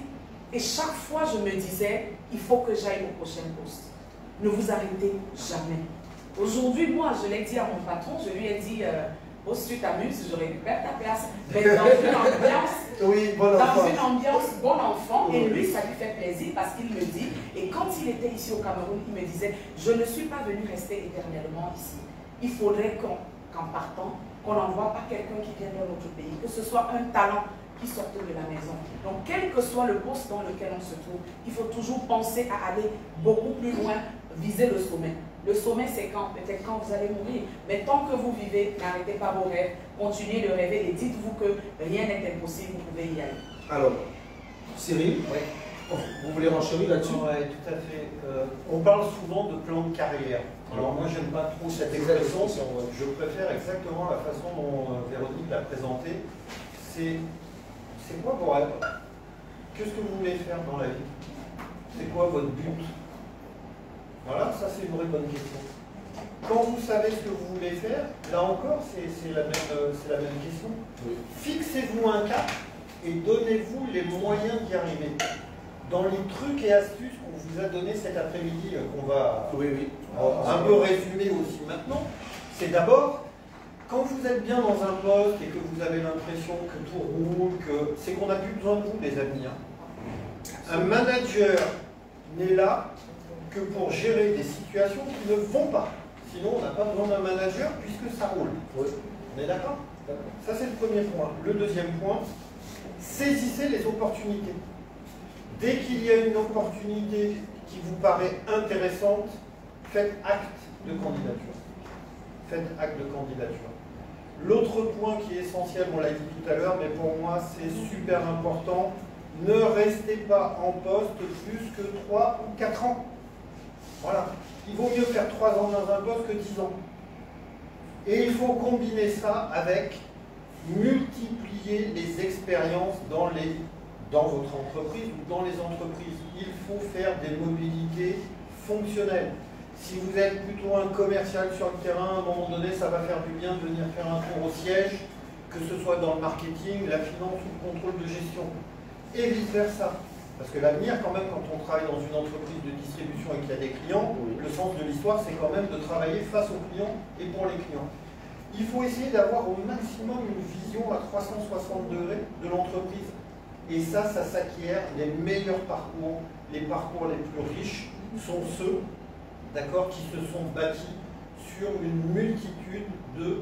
Et chaque fois, je me disais, il faut que j'aille au prochain poste. Ne vous arrêtez jamais. Aujourd'hui, moi, je l'ai dit à mon patron, je lui ai dit, oh, si tu t'amuses, je récupère ta place. Mais dans une ambiance, bon enfant, et lui, ça lui fait plaisir parce qu'il me dit, et quand il était ici au Cameroun, il me disait, je ne suis pas venu rester éternellement ici. Il faudrait qu'en partant, qu'on n'envoie pas quelqu'un qui vient de notre pays, que ce soit un talent qui sortent de la maison. Donc, quel que soit le poste dans lequel on se trouve, il faut toujours penser à aller beaucoup plus loin, viser le sommet. Le sommet, c'est quand? Peut-être quand vous allez mourir. Mais tant que vous vivez, n'arrêtez pas vos rêves, continuez de rêver et dites-vous que rien n'est impossible, vous pouvez y aller. Alors, Cyril, vous voulez renchérir là-dessus? Oui, tout à fait. On parle souvent de plan de carrière. Alors moi, j'aime pas trop cette expression. Je préfère exactement la façon dont Véronique l'a présentée. C'est quoi vos rêves? Qu'est-ce que vous voulez faire dans la vie? C'est quoi votre but? Voilà, ça c'est une vraie bonne question. Quand vous savez ce que vous voulez faire, là encore, c'est la même question. Oui. Fixez-vous un cap et donnez-vous les moyens d'y arriver. Dans les trucs et astuces qu'on vous a donnés cet après-midi, qu'on va un peu résumer aussi maintenant, c'est d'abord, quand vous êtes bien dans un poste et que vous avez l'impression que tout roule, c'est qu'on n'a plus besoin de vous, les amis. Un manager n'est là que pour gérer des situations qui ne vont pas. Sinon, on n'a pas besoin d'un manager puisque ça roule. Oui. On est d'accord? Ça, c'est le premier point. Le deuxième point, saisissez les opportunités. Dès qu'il y a une opportunité qui vous paraît intéressante, faites acte de candidature. Faites acte de candidature. L'autre point qui est essentiel, on l'a dit tout à l'heure, mais pour moi c'est super important, ne restez pas en poste plus que 3 ou 4 ans. Voilà. Il vaut mieux faire 3 ans dans un poste que 10 ans. Et il faut combiner ça avec multiplier les expériences dans votre entreprise ou dans les entreprises. Il faut faire des mobilités fonctionnelles. Si vous êtes plutôt un commercial sur le terrain, à un moment donné, ça va faire du bien de venir faire un tour au siège, que ce soit dans le marketing, la finance ou le contrôle de gestion. Et vice-versa. Parce que l'avenir, quand même, quand on travaille dans une entreprise de distribution et qu'il y a des clients, le sens de l'histoire, c'est quand même de travailler face aux clients et pour les clients. Il faut essayer d'avoir au maximum une vision à 360 degrés de l'entreprise. Et ça s'acquiert. Les meilleurs parcours, les parcours les plus riches sont ceux, d'accord, qui se sont bâtis sur une multitude de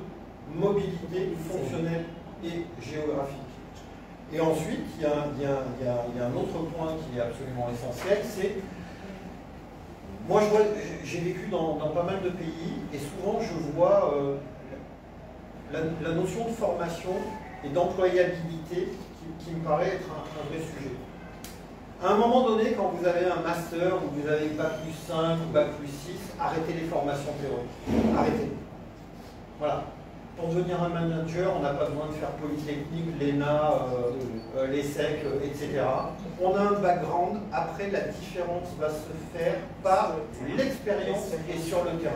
mobilités fonctionnelles et géographiques. Et ensuite, il y a un autre point qui est absolument essentiel, c'est, moi j'ai vécu dans pas mal de pays, et souvent je vois la notion de formation et d'employabilité qui me paraît être un vrai sujet. À un moment donné, quand vous avez un master ou vous avez Bac plus 5 ou Bac plus 6, arrêtez les formations théoriques. Arrêtez. Voilà. Pour devenir un manager, on n'a pas besoin de faire Polytechnique, l'ENA, l'ESSEC, etc. On a un background. Après, la différence va se faire par l'expérience et sur le terrain.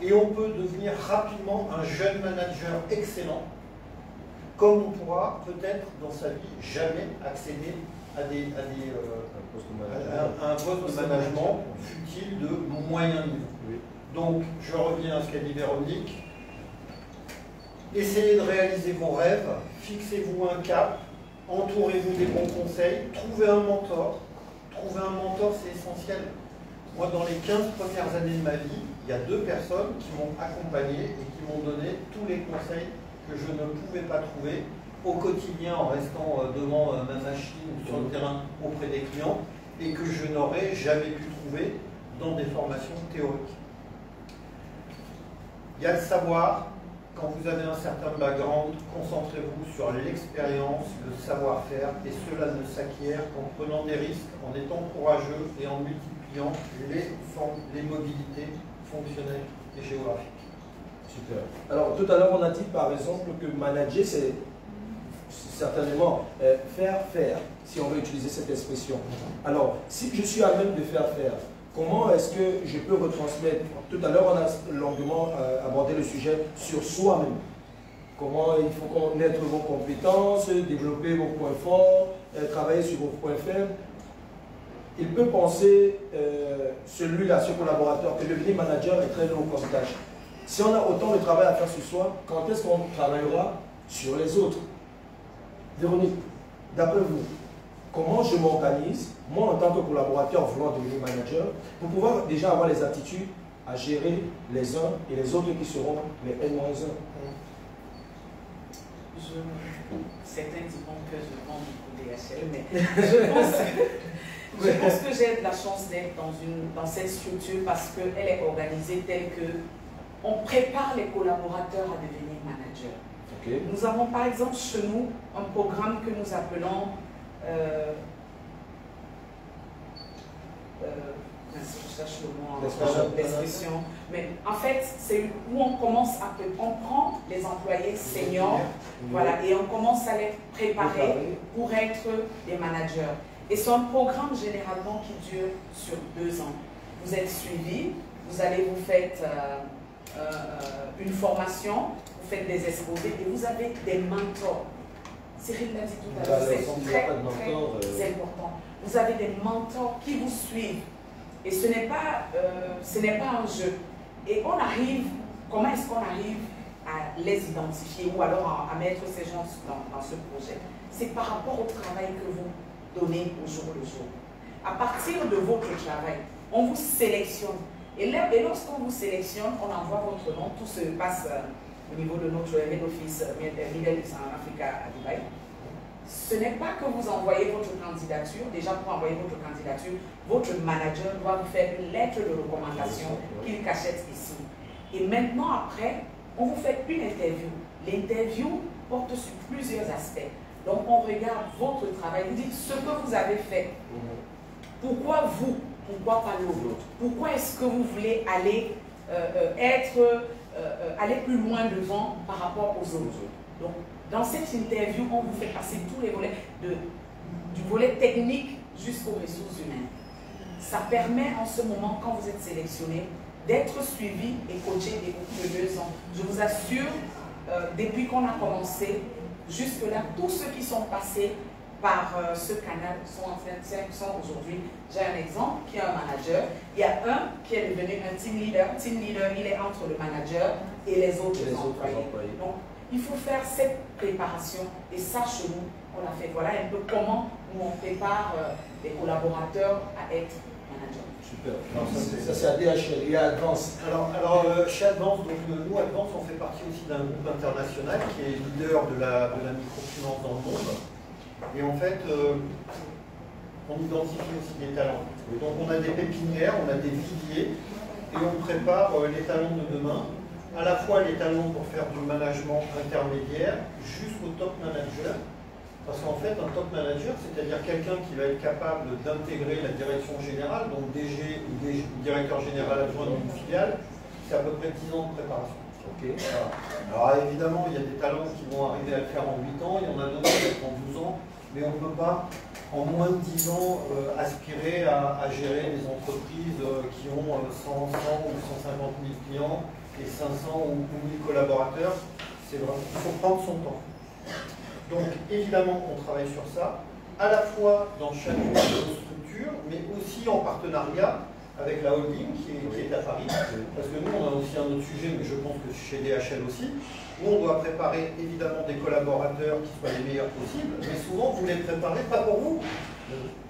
Et on peut devenir rapidement un jeune manager excellent, comme on pourra peut-être dans sa vie jamais accéder à un poste de management, fut-il de moyen niveau. Donc, je reviens à ce qu'a dit Véronique. Essayez de réaliser vos rêves, fixez-vous un cap, entourez-vous des bons conseils, trouvez un mentor. Trouver un mentor, c'est essentiel. Moi, dans les 15 premières années de ma vie, il y a 2 personnes qui m'ont accompagné et qui m'ont donné tous les conseils que je ne pouvais pas trouver au quotidien en restant devant ma machine ou sur le terrain auprès des clients et que je n'aurais jamais pu trouver dans des formations théoriques. Il y a le savoir. Quand vous avez un certain background, concentrez-vous sur l'expérience, le savoir-faire, et cela ne s'acquiert qu'en prenant des risques, en étant courageux et en multipliant les mobilités fonctionnelles et géographiques. Super. Alors, tout à l'heure, on a dit par exemple que manager, c'est certainement faire, si on veut utiliser cette expression. Alors, si je suis à même de faire, comment est-ce que je peux retransmettre? Tout à l'heure, on a longuement abordé le sujet sur soi-même. Comment il faut connaître vos compétences, développer vos points forts, travailler sur vos points faibles. Il peut penser, celui-là, ce collaborateur, que devenir manager est très lourd comme tâche. Si on a autant de travail à faire sur soi, quand est-ce qu'on travaillera sur les autres? Véronique, d'après vous, comment je m'organise, moi en tant que collaborateur voulant devenir manager, pour pouvoir déjà avoir les aptitudes à gérer les uns et les autres qui seront les N-1? Certains diront que je vends beaucoup DHL, mais je pense que j'ai de la chance d'être dans cette structure parce qu'elle est organisée telle que on prépare les collaborateurs à devenir managers. Okay. Nous avons par exemple chez nous un programme que nous appelons je cherche le mot l'expression, mais en fait c'est où on commence on prend les employés seniors, voilà, et on commence à les préparer pour être des managers. Et c'est un programme généralement qui dure sur 2 ans. Vous êtes suivi, vous allez vous faites une formation, vous faites des exposés et vous avez des mentors. Cyril l'a dit tout à l'heure, c'est très important. Vous avez des mentors qui vous suivent. Et ce n'est pas un jeu. Et on arrive, comment est-ce qu'on arrive à les identifier ou alors à mettre ces gens dans ce projet? C'est par rapport au travail que vous donnez au jour le jour. À partir de votre travail, on vous sélectionne. Et lorsqu'on vous sélectionne, on envoie votre nom, tout se passe au niveau de notre head office Middle East en Africa à Dubaï. Ce n'est pas que vous envoyez votre candidature. Déjà, pour envoyer votre candidature, votre manager doit vous faire une lettre de recommandation qu'il cachette ici. Et maintenant, après, on vous fait une interview. L'interview porte sur plusieurs aspects. Donc, on regarde votre travail, vous dites ce que vous avez fait. Pourquoi vous? Pourquoi pas l'autre? Pourquoi est-ce que vous voulez aller, aller plus loin devant par rapport aux autres? Donc, dans cette interview, on vous fait passer tous les volets, du volet technique jusqu'aux ressources humaines. Ça permet en ce moment, quand vous êtes sélectionné, d'être suivi et coaché beaucoup de mieux. Je vous assure, depuis qu'on a commencé, jusque-là, tous ceux qui sont passés par ce canal sont aujourd'hui. J'ai un exemple qui est un manager. Il y a un qui est devenu un team leader. Team leader, il est entre le manager et les autres employés. Donc, il faut faire cette préparation et ça, chez nous, on l'a fait. Voilà un peu comment nous on prépare les collaborateurs à être managers. Super. Ça c'est à DHL et à Advance. Alors chez Advance, donc, nous, Advance, on fait partie aussi d'un groupe international qui est leader de la microfinance dans le monde. Et en fait, on identifie aussi des talents. Donc on a des pépinières, on a des viviers, et on prépare les talents de demain, à la fois les talents pour faire du management intermédiaire jusqu'au top manager. Parce qu'en fait, un top manager, c'est-à-dire quelqu'un qui va être capable d'intégrer la direction générale, donc DG ou directeur général adjoint d'une filiale, c'est à peu près 10 ans de préparation. Okay. Alors évidemment, il y a des talents qui vont arriver à le faire en 8 ans, il y en a d'autres qui en 12 ans, mais on ne peut pas, en moins de 10 ans, aspirer à gérer des entreprises qui ont 100 ou 150 000 clients et 500 ou 1000 collaborateurs. C'est vrai, il faut prendre son temps. Donc évidemment on travaille sur ça, à la fois dans chacune de nos structures, mais aussi en partenariat avec la holding qui est à Paris. Parce que nous on a aussi un autre sujet, mais je pense que chez DHL aussi, où on doit préparer évidemment des collaborateurs qui soient les meilleurs possibles, mais souvent vous les préparez pas pour vous,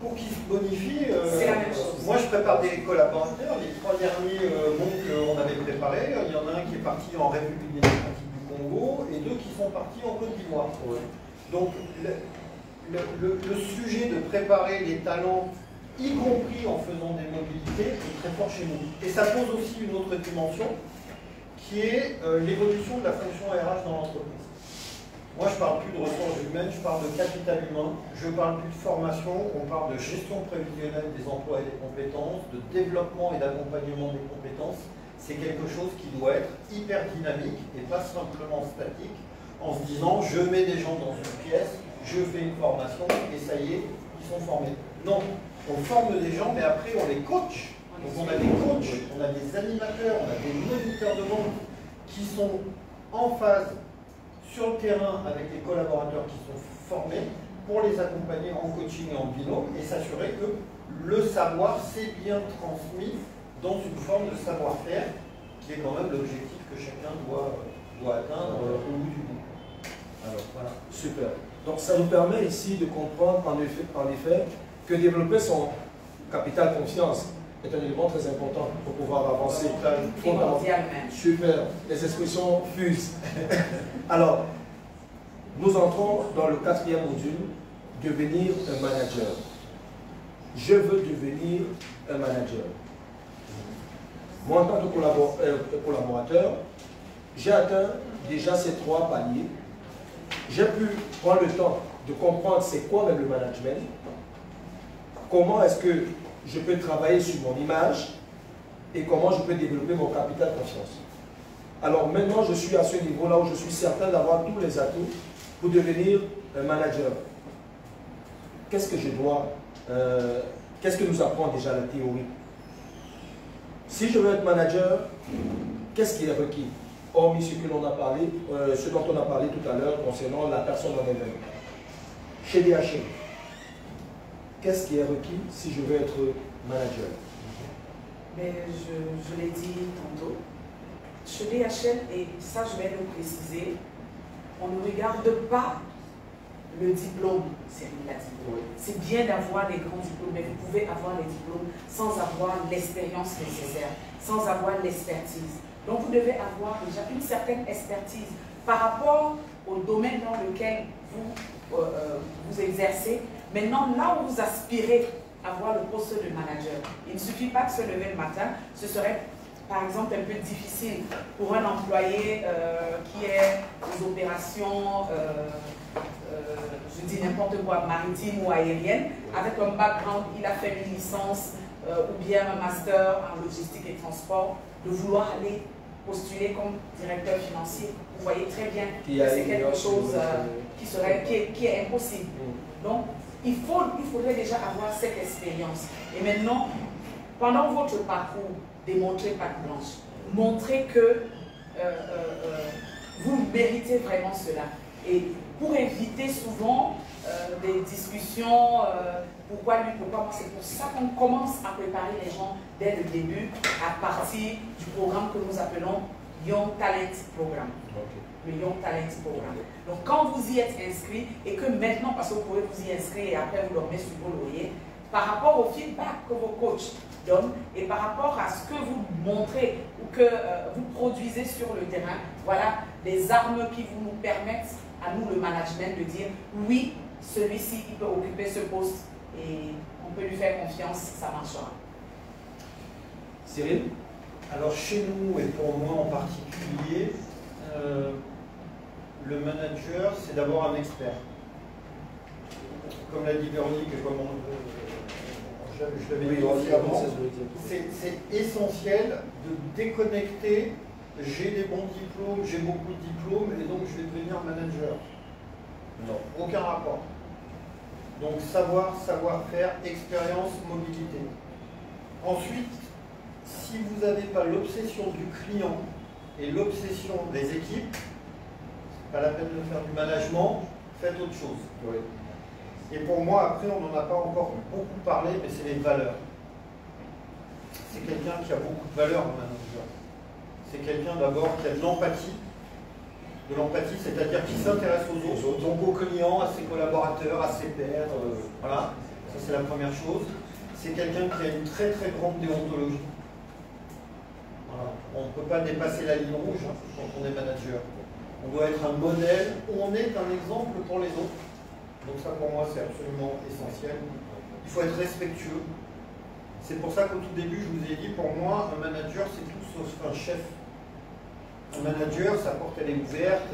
pour qu'ils se bonifient. C'est la même chose. Moi je prépare des collaborateurs, les 3 derniers qu'on avait préparés, il y en a un qui est parti en République démocratique du Congo et 2 qui sont partis en Côte d'Ivoire. Donc le sujet de préparer les talents, y compris en faisant des mobilités, est très fort chez nous. Et ça pose aussi une autre dimension, qui est l'évolution de la fonction RH dans l'entreprise. Moi, je ne parle plus de ressources humaines, je parle de capital humain, je ne parle plus de formation, on parle de gestion prévisionnelle des emplois et des compétences, de développement et d'accompagnement des compétences. C'est quelque chose qui doit être hyper dynamique et pas simplement statique, en se disant je mets des gens dans une pièce, je fais une formation et ça y est, ils sont formés. Non, on forme des gens, mais après on les coach. Donc on a des coachs, on a des animateurs, on a des moniteurs de vente qui sont en phase sur le terrain avec les collaborateurs qui sont formés pour les accompagner en coaching et en binôme et s'assurer que le savoir s'est bien transmis dans une forme de savoir-faire qui est quand même l'objectif que chacun doit atteindre au bout du bout. Alors voilà, super. Donc ça nous permet ici de comprendre en effet que développer son capital confiance est un élément très important pour pouvoir avancer. Primordial même. Super, les expressions fusent. Alors, nous entrons dans le 4e module, devenir un manager. Je veux devenir un manager. Moi, en tant que collaborateur, j'ai atteint déjà ces 3 paliers. J'ai pu prendre le temps de comprendre c'est quoi même le management, comment est-ce que je peux travailler sur mon image et comment je peux développer mon capital confiance. Alors maintenant, je suis à ce niveau-là où je suis certain d'avoir tous les atouts pour devenir un manager. Qu'est-ce que je dois, qu'est-ce que nous apprend déjà la théorie? Si je veux être manager, qu'est-ce qui est requis? Hormis ce que l'on a parlé, ce dont on a parlé tout à l'heure concernant la personne en elle-même. Chez DHL, qu'est-ce qui est requis si je veux être manager? Mais je l'ai dit tantôt, chez DHL, et ça je vais le préciser, on ne regarde pas le diplôme, Cyril l'a dit. Oui. C'est bien d'avoir des grands diplômes, mais vous pouvez avoir les diplômes sans avoir l'expérience nécessaire, sans avoir l'expertise. Donc vous devez avoir déjà une certaine expertise par rapport au domaine dans lequel vous exercez. Maintenant, là où vous aspirez à avoir le poste de manager, il ne suffit pas de se lever le matin. Ce serait par exemple un peu difficile pour un employé qui est aux opérations, je dis n'importe quoi, maritime ou aérienne, avec un background, il a fait une licence ou bien un master en logistique et transport, de vouloir aller postuler comme directeur financier. Vous voyez très bien que c'est quelque chose qui est impossible. Donc, il faudrait déjà avoir cette expérience. Et maintenant, pendant votre parcours, démontrez patte blanche. Montrez que vous méritez vraiment cela. Et pour éviter souvent des discussions, pourquoi lui, pourquoi moi, c'est pour ça qu'on commence à préparer les gens dès le début à partir du programme que nous appelons Young Talent Programme. Le Young Talent Programme. Donc quand vous y êtes inscrit et que maintenant, parce que vous pouvez vous y inscrire et après vous dormez sur vos lauriers, par rapport au feedback que vos coachs donnent et par rapport à ce que vous montrez ou que vous produisez sur le terrain, voilà des armes qui vous nous permettent à nous, le management, de dire oui, celui-ci, il peut occuper ce poste et on peut lui faire confiance, ça marchera. Cyril? Alors chez nous, et pour moi en particulier, le manager, c'est d'abord un expert. Comme l'a dit Véronique et comme je l'avais dit aussi avant, c'est essentiel de déconnecter. J'ai des bons diplômes, j'ai beaucoup de diplômes et donc je vais devenir manager. Non, aucun rapport. Donc savoir-faire, expérience, mobilité. Ensuite, si vous n'avez pas l'obsession du client et l'obsession des équipes, c'est pas la peine de faire du management, faites autre chose. Oui. Et pour moi, après, on n'en a pas encore beaucoup parlé, mais c'est les valeurs. C'est quelqu'un qui a beaucoup de valeurs, un manager. C'est quelqu'un d'abord qui a de l'empathie. De l'empathie, c'est-à-dire qui s'intéresse aux autres, donc aux clients, à ses collaborateurs, à ses pairs. Voilà, ça c'est la première chose. C'est quelqu'un qui a une très très grande déontologie. Voilà. On ne peut pas dépasser la ligne rouge quand on est manager. On doit être un modèle, on est un exemple pour les autres. Donc ça pour moi c'est absolument essentiel. Il faut être respectueux. C'est pour ça qu'au tout début je vous ai dit, pour moi un manager c'est tout sauf un chef. Un manager, sa porte elle est ouverte,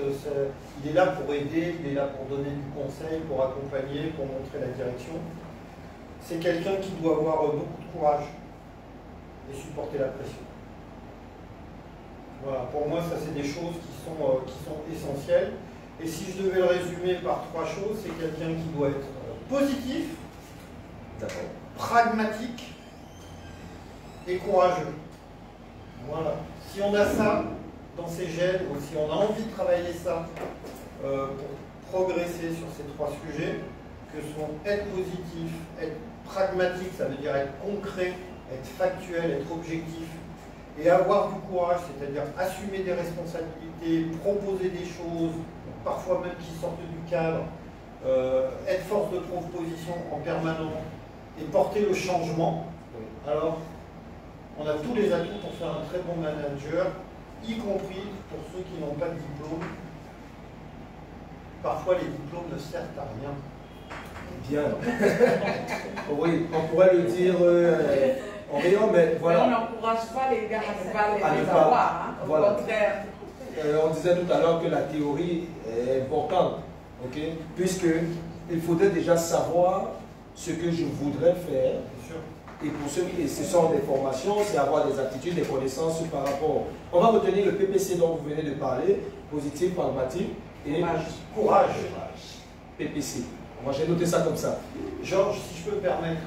il est là pour aider, il est là pour donner du conseil, pour accompagner, pour montrer la direction. C'est quelqu'un qui doit avoir beaucoup de courage et supporter la pression. Voilà, pour moi ça c'est des choses qui sont essentielles. Et si je devais le résumer par trois choses, c'est quelqu'un qui doit être positif, pragmatique et courageux. Voilà. Si on a ça dans ses gènes, ou si on a envie de travailler ça pour progresser sur ces trois sujets, que sont être positif, être pragmatique, ça veut dire être concret, être factuel, être objectif, et avoir du courage, c'est-à-dire assumer des responsabilités, proposer des choses, parfois même qui sortent du cadre, être force de proposition en permanence et porter le changement. Alors, on a tous les atouts pour faire un très bon manager, y compris pour ceux qui n'ont pas de diplôme. Parfois, les diplômes ne servent à rien. Bien. Oui, on pourrait le dire en riant, mais voilà. Mais on n'encourage pas les gars à ne pas avoir, hein, au contraire. On disait tout à l'heure que la théorie est importante, okay? Puisqu'il faudrait déjà savoir ce que je voudrais faire. Et pour ceux qui ce sont des formations, c'est avoir des aptitudes, des connaissances par rapport. On va retenir le PPC dont vous venez de parler, positif, pragmatique et courage. PPC. Moi j'ai noté ça comme ça. Georges, si je peux me permettre,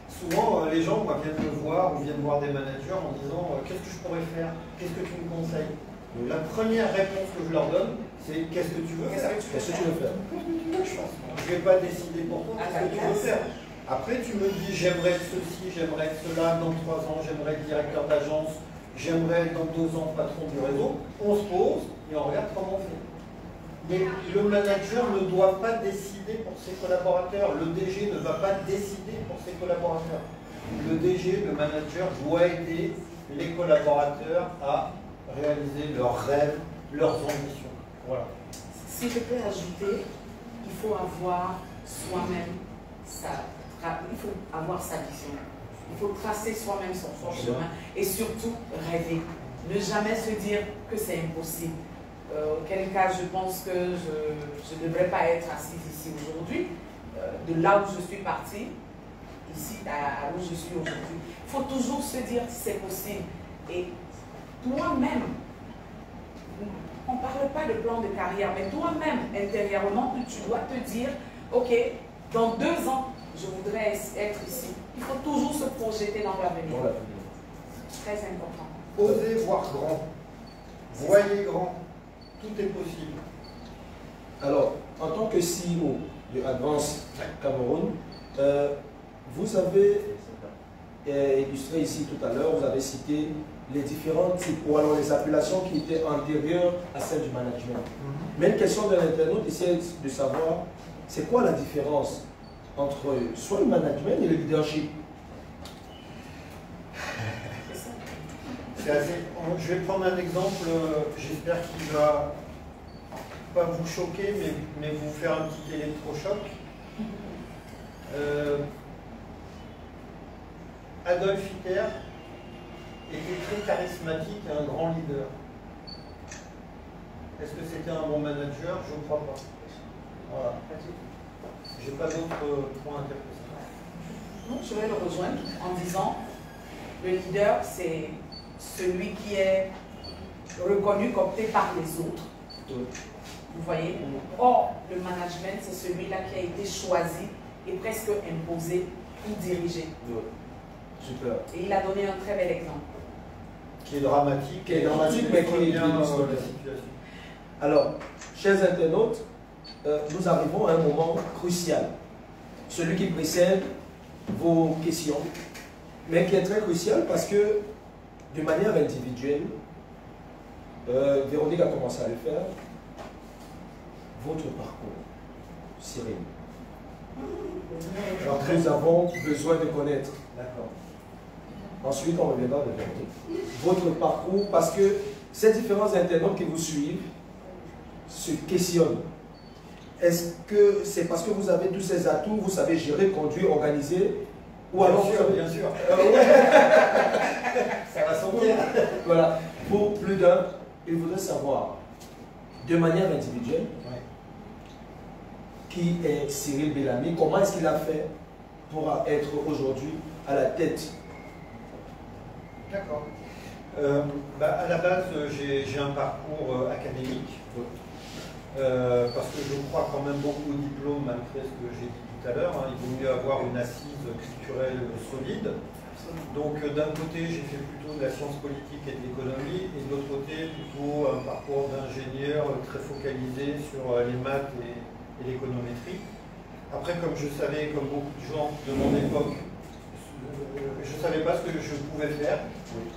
souvent les gens viennent me voir ou viennent voir des managers en disant qu'est-ce que je pourrais faire, qu'est-ce que tu me conseilles. La première réponse que je leur donne, c'est qu'est-ce que tu veux faire. Qu'est-ce que tu veux faire? Je ne vais pas décider pour toi qu'est-ce que tu veux faire. Après, tu me dis, j'aimerais être ceci, j'aimerais être cela, dans 3 ans, j'aimerais être directeur d'agence, j'aimerais être dans 2 ans patron du réseau. On se pose et on regarde comment on fait. Mais le manager ne doit pas décider pour ses collaborateurs. Le DG ne va pas décider pour ses collaborateurs. Le DG, le manager, doit aider les collaborateurs à réaliser leurs rêves, leurs ambitions. Voilà. Si je peux ajouter, il faut avoir soi-même il faut avoir sa vision. Il faut tracer soi-même son chemin et surtout rêver. Ne jamais se dire que c'est impossible. Auquel cas, je pense que je ne devrais pas être assise ici aujourd'hui. De là où je suis partie, ici à où je suis aujourd'hui. Il faut toujours se dire que c'est possible. Et toi-même, on ne parle pas de plan de carrière, mais toi-même, intérieurement, tu dois te dire, ok, dans 2 ans, je voudrais être ici. Il faut toujours se projeter dans l'avenir. Très important. Osez voir grand. Voyez grand. Tout est possible. Alors, en tant que CEO de Advance Cameroun, vous avez illustré ici tout à l'heure, vous avez cité les différents types, ou alors les appellations qui étaient antérieures à celles du management. Mais une question de l'internaute, c'est de savoir, c'est quoi la différence entre soit le management et le leadership? Je vais prendre un exemple, j'espère qu'il ne va pas vous choquer, mais vous faire un petit électrochoc. Adolf Hitler était très charismatique et un grand leader. Est-ce que c'était un bon manager? Je ne crois pas. Voilà. Je n'ai pas d'autres points à dire que ça. Non, je vais le rejoindre en disant le leader, c'est celui qui est reconnu, coopté par les autres. Vous voyez? Or, le management, c'est celui-là qui a été choisi et presque imposé pour diriger. Super. Et il a donné un très bel exemple. Qui est dramatique. Qui est dramatique, mais qui est bien la situation. Alors, chers internautes, nous arrivons à un moment crucial. Celui qui précède vos questions, mais qui est très crucial parce que, de manière individuelle, Véronique a commencé à le faire, votre parcours, Cyril. Alors, nous avons besoin de connaître. D'accord. Ensuite, on reviendra de Véronique. Votre parcours, parce que ces différents internautes qui vous suivent se questionnent. Est-ce que c'est parce que vous avez tous ces atouts, vous savez gérer, conduire, organiser, ou alors Bien sûr. Ça va sortir. Voilà. Pour plus d'un, il voudrait savoir, de manière individuelle, qui est Cyril Bellamy, comment est-ce qu'il a fait pour être aujourd'hui à la tête? D'accord. À la base, j'ai un parcours académique. Parce que je crois quand même beaucoup au diplôme, malgré ce que j'ai dit tout à l'heure. Il vaut mieux avoir une assise culturelle solide. Donc d'un côté, j'ai fait plutôt de la science politique et de l'économie, et de l'autre côté, plutôt un parcours d'ingénieur très focalisé sur les maths et l'économétrie. Après, comme je savais, comme beaucoup de gens de mon époque, je ne savais pas ce que je pouvais faire,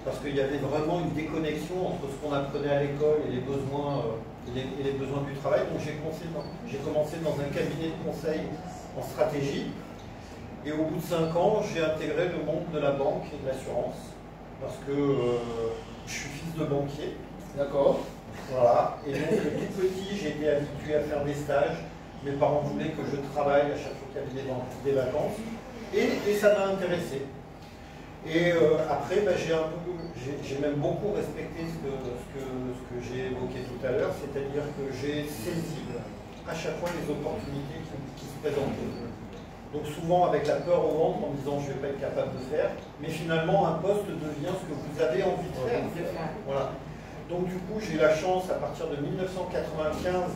parce qu'il y avait vraiment une déconnexion entre ce qu'on apprenait à l'école et les besoins du travail. Donc j'ai commencé dans un cabinet de conseil en stratégie. Et au bout de 5 ans, j'ai intégré le monde de la banque et de l'assurance. Parce que je suis fils de banquier. D'accord. Voilà. Et donc, tout petit, j'ai été habitué à faire des stages. Mes parents voulaient que je travaille à chaque fois qu'il y avait des vacances. Et ça m'a intéressé. Et après, j'ai même beaucoup respecté ce que j'ai évoqué tout à l'heure, c'est-à-dire que j'ai saisi à chaque fois les opportunités qui se présentaient. Donc souvent avec la peur au ventre en disant je ne vais pas être capable de faire, mais finalement un poste devient ce que vous avez envie de faire. Voilà. Donc du coup, j'ai la chance à partir de 1995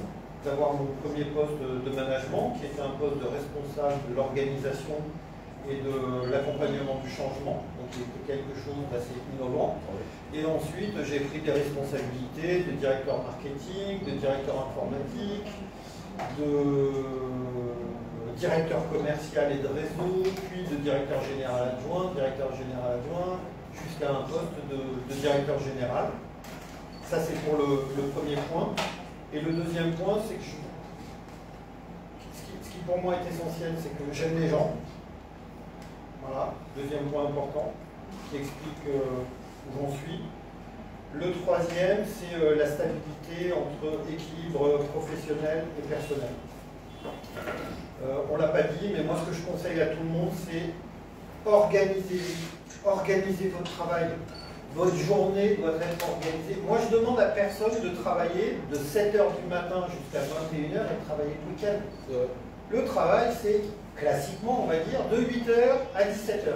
d'avoir mon premier poste de management, qui était un poste de responsable de l'organisation et de l'accompagnement du changement, donc c'était quelque chose d'assez innovant. Et ensuite, j'ai pris des responsabilités de directeur marketing, de directeur informatique, de directeur commercial et de réseau, puis de directeur général adjoint, jusqu'à un poste de directeur général. Ça, c'est pour le premier point. Et le deuxième point, c'est que ce qui pour moi est essentiel, c'est que j'aime les gens. Voilà, deuxième point important, qui explique où j'en suis. Le troisième, c'est la stabilité entre équilibre professionnel et personnel. On ne l'a pas dit, mais moi ce que je conseille à tout le monde, c'est organiser votre travail. Votre journée doit être organisée. Moi je demande à personne de travailler de 7 h du matin jusqu'à 21 h et de travailler le week-end. Le travail, c'est classiquement, on va dire, de 8 h à 17 h.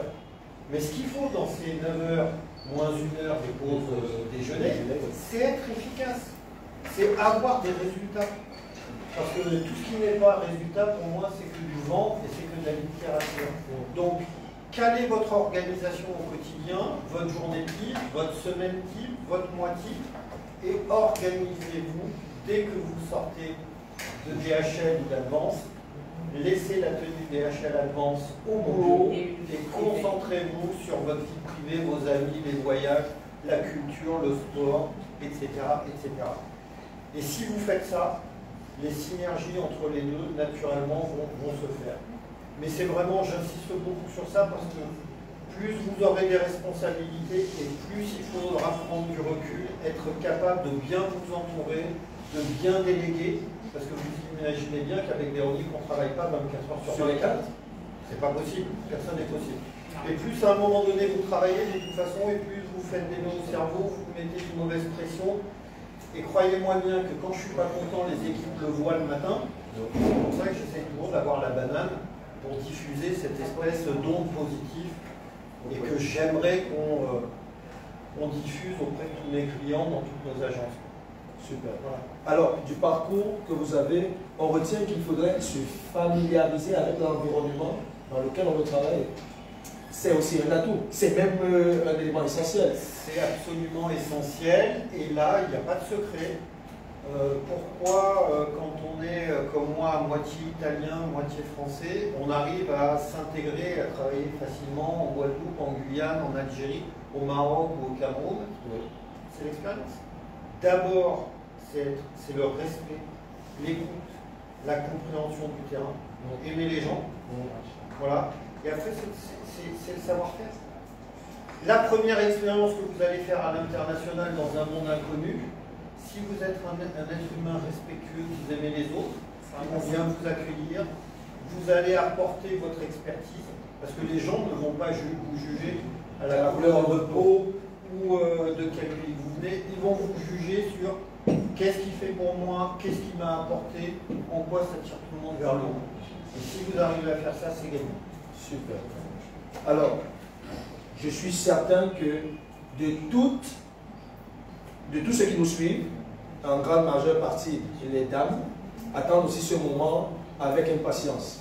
Mais ce qu'il faut dans ces 9 h moins 1 heure des pauses déjeuner, c'est être efficace. C'est avoir des résultats. Parce que tout ce qui n'est pas résultat, pour moi, c'est que du vent et c'est que de la littérature. Donc, calez votre organisation au quotidien, votre journée type, votre semaine type, votre mois type, et organisez-vous dès que vous sortez de DHL ou d'Advance. Laissez la tenue DHL Advance au boulot et concentrez-vous sur votre vie privée, vos amis, les voyages, la culture, le sport, etc., etc. Et si vous faites ça, les synergies entre les deux, naturellement, vont se faire. Mais c'est vraiment, j'insiste beaucoup sur ça, parce que plus vous aurez des responsabilités et plus il faudra prendre du recul, être capable de bien vous entourer, de bien déléguer, parce que vous imaginez bien qu'avec Véronique, on ne travaille pas 24 heures sur 24. C'est pas possible, personne n'est possible. Et plus à un moment donné vous travaillez de toute façon, et plus vous faites des nœuds au cerveau, vous mettez une mauvaise pression. Et croyez-moi bien que quand je ne suis pas content, les équipes le voient le matin. C'est pour ça que j'essaie toujours d'avoir la banane pour diffuser cette espèce d'onde positive et que j'aimerais qu'on diffuse auprès de tous mes clients dans toutes nos agences. Super. Voilà. Alors, du parcours que vous avez, on retient qu'il faudrait se familiariser avec l'environnement dans lequel on veut travailler. C'est aussi un atout, c'est même un élément essentiel. C'est absolument essentiel, et là, il n'y a pas de secret. Pourquoi, quand on est, comme moi, à moitié italien, moitié français, on arrive à s'intégrer, à travailler facilement en Guadeloupe, en Guyane, en Algérie, au Maroc ou au Cameroun? C'est l'expérience. D'abord, c'est le respect, l'écoute, la compréhension du terrain, aimer les gens. Voilà. Et après, c'est le savoir-faire. La première expérience que vous allez faire à l'international dans un monde inconnu, si vous êtes un être humain respectueux, vous aimez les autres, ils vont bien vous accueillir, vous allez apporter votre expertise, parce que les gens ne vont pas vous juger à la couleur de votre peau ou de quel pays vous venez, ils vont vous juger sur qu'est-ce qui fait pour moi, qu'est-ce qui m'a apporté, en quoi ça tire tout le monde vers le haut. Et si vous arrivez à faire ça, c'est gagné. Super. Alors, je suis certain que de tous ceux qui nous suivent, en grande majeure partie les dames, attendent aussi ce moment avec impatience.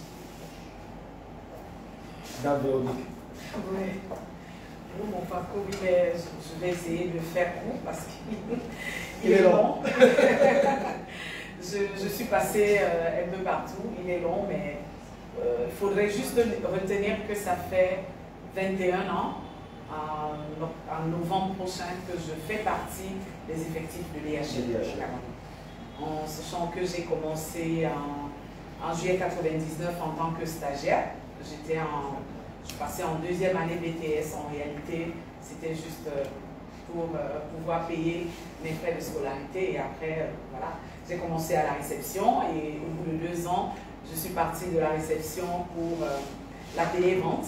Dame Véronique. Oui. Mon parcours, mais je vais essayer de faire court parce qu'il est long. je suis passée un peu partout, il est long, mais il faudrait juste retenir que ça fait 21 ans, en novembre prochain, que je fais partie des effectifs de DHL. En sachant que j'ai commencé en juillet 1999 en tant que stagiaire. Je passais en deuxième année BTS. En réalité, c'était juste pour pouvoir payer mes frais de scolarité. Et après, voilà, j'ai commencé à la réception. Et au bout de 2 ans, je suis partie de la réception pour la télévente.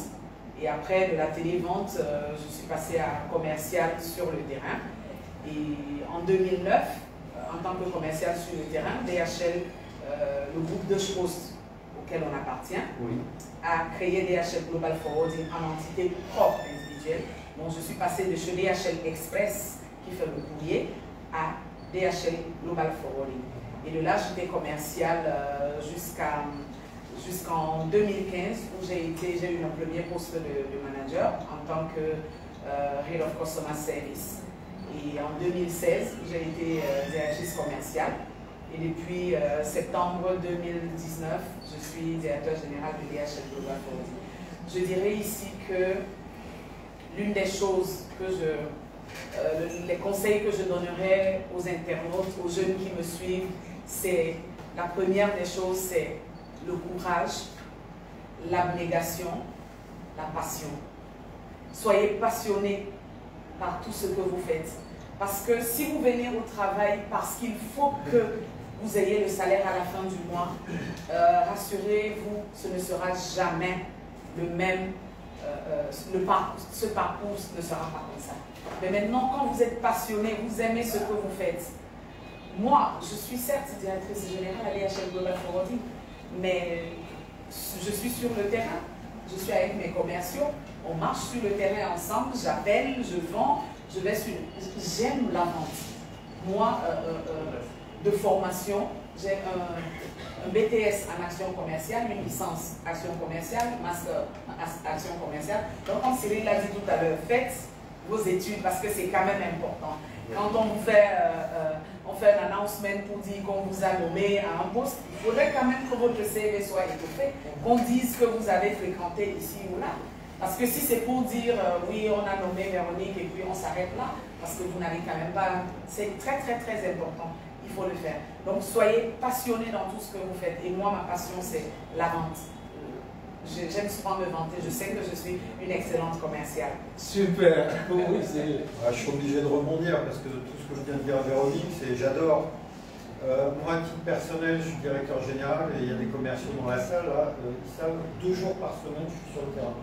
Et après, de la télévente, je suis passée à commercial sur le terrain. Et en 2009, en tant que commercial sur le terrain, DHL, le groupe de Post auquel on appartient, a créé DHL Global Forwarding en entité propre individuelle. Donc je suis passée de chez DHL Express, qui fait le courrier, à DHL Global Forwarding. Et de là, j'étais commercial jusqu'en 2015, où j'ai eu mon premier poste de manager en tant que Head of Customer Service. Et en 2016, j'ai été directrice commerciale. Et depuis septembre 2019, je suis directeur général de DHL Global Forwarding. Je dirais ici que l'une des choses que les conseils que je donnerais aux internautes, aux jeunes qui me suivent c'est la première des choses, c'est le courage, l'abnégation, la passion. Soyez passionnés par tout ce que vous faites. Parce que si vous venez au travail parce qu'il faut que vous ayez le salaire à la fin du mois, rassurez-vous, ce ne sera jamais le même, ce parcours ne sera pas comme ça. Mais maintenant, quand vous êtes passionné, vous aimez ce que vous faites. Moi, je suis certes directrice générale à l'IHL Global Forwarding, mais je suis sur le terrain, je suis avec mes commerciaux, on marche sur le terrain ensemble, j'appelle, je vends, je vais sur... J'aime la vente. Moi, de formation, j'ai un BTS en action commerciale, une licence action commerciale, master action commerciale. Donc, comme Cyril l'a dit tout à l'heure, faites vos études parce que c'est quand même important. Quand on vous fait, on fait un announcement pour dire qu'on vous a nommé à un poste, il faudrait quand même que votre CV soit étoffé, qu'on dise que vous avez fréquenté ici ou là. Parce que si c'est pour dire oui, on a nommé Véronique et puis on s'arrête là, parce que vous n'avez quand même pas... C'est très très très important, il faut le faire. Donc soyez passionnés dans tout ce que vous faites. Et moi, ma passion, c'est la vente. J'aime souvent me vanter, je sais que je suis une excellente commerciale. Super. Oui, je suis obligé de rebondir parce que tout ce que je viens de dire à Véronique, c'est j'adore. Moi, à titre personnel, je suis directeur général et il y a des commerciaux dans la salle. Là, ils savent 2 jours par semaine, je suis sur le terrain.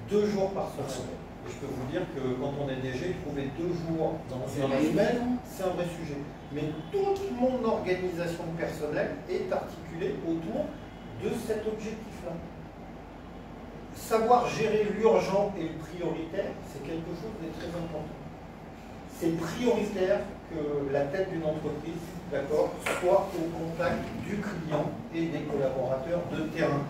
2 jours par semaine. Et je peux vous dire que quand on est DG, trouver 2 jours dans une semaine, c'est un vrai sujet. Mais toute mon organisation personnelle est articulée autour de cet objectif-là. Savoir gérer l'urgent et le prioritaire, c'est quelque chose de très important. C'est prioritaire que la tête d'une entreprise, d'accord, soit au contact du client et des collaborateurs de terrain.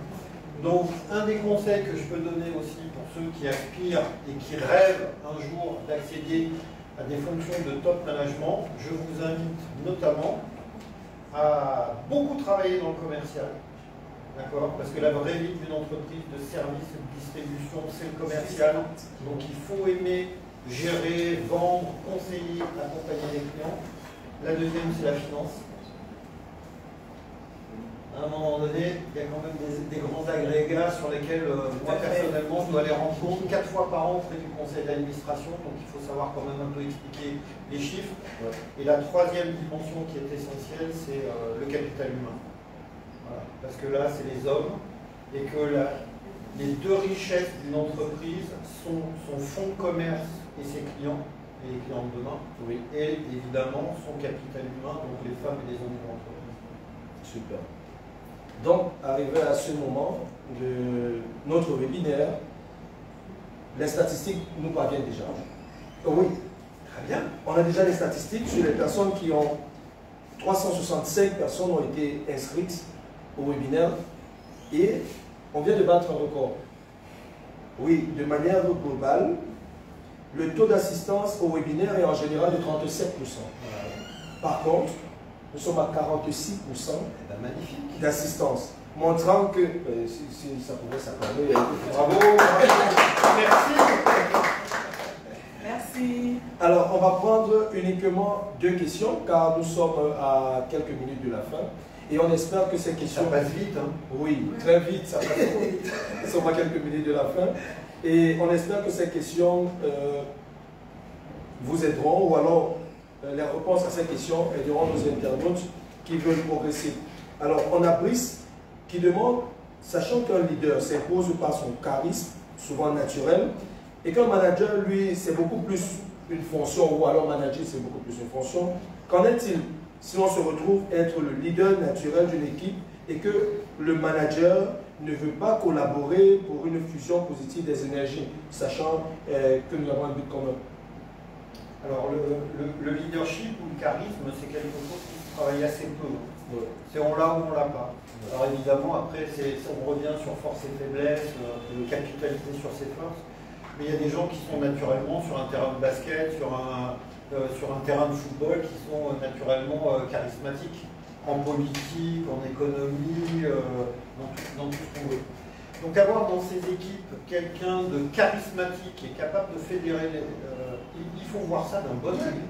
Donc, un des conseils que je peux donner aussi pour ceux qui aspirent et qui rêvent un jour d'accéder à des fonctions de top management, je vous invite notamment à beaucoup travailler dans le commercial. D'accord? Parce que la vraie vie d'une entreprise de service et de distribution, c'est le commercial. Donc il faut aimer gérer, vendre, conseiller, accompagner les clients. La deuxième, c'est la finance. À un moment donné, il y a quand même des grands agrégats sur lesquels moi personnellement je dois aller rendre compte 4 fois par an auprès du conseil d'administration, donc il faut savoir quand même un peu expliquer les chiffres. Et la troisième dimension qui est essentielle, c'est le capital humain. Voilà. Parce que là, c'est les hommes, et que les 2 richesses d'une entreprise sont son fonds de commerce et ses clients, et les clients de demain, et évidemment son capital humain, donc les femmes et les hommes de l'entreprise. Super. Donc, arrivé à ce moment de notre webinaire, les statistiques nous parviennent déjà. Oui, très bien. On a déjà les statistiques sur les personnes qui ont... 365 personnes ont été inscrites au webinaire et on vient de battre un record. Oui, de manière globale, le taux d'assistance au webinaire est en général de 37%. Par contre, nous sommes à 46% d'assistance, montrant que, si ça pouvait s'accorder, bravo, merci. Merci. Alors, on va prendre uniquement 2 questions, car nous sommes à quelques minutes de la fin. Et on espère que ces questions... Ça passe vite, hein? Oui, très vite, ça passe vite. Nous sommes à quelques minutes de la fin. Et on espère que ces questions vous aideront, ou alors les réponses à ces questions aideront nos internautes qui veulent progresser. Alors, on a Brice qui demande, sachant qu'un leader s'impose par son charisme, souvent naturel, et qu'un manager, lui, c'est beaucoup plus une fonction, ou alors manager, c'est beaucoup plus une fonction, qu'en est-il si on se retrouve être le leader naturel d'une équipe et que le manager ne veut pas collaborer pour une fusion positive des énergies, sachant que nous avons un but commun? Alors, le leadership ou le charisme, c'est quelque chose qui se travaille assez peu. Ouais. C'est on l'a ou on l'a pas. Alors évidemment, après, on revient sur force et faiblesse, capitaliser sur ses forces. Mais il y a des gens qui sont naturellement sur un terrain de basket, sur un terrain de football, qui sont naturellement charismatiques. En politique, en économie, dans tout ce qu'on veut. Donc avoir dans ces équipes quelqu'un de charismatique et capable de fédérer, il faut voir ça d'un bon œil.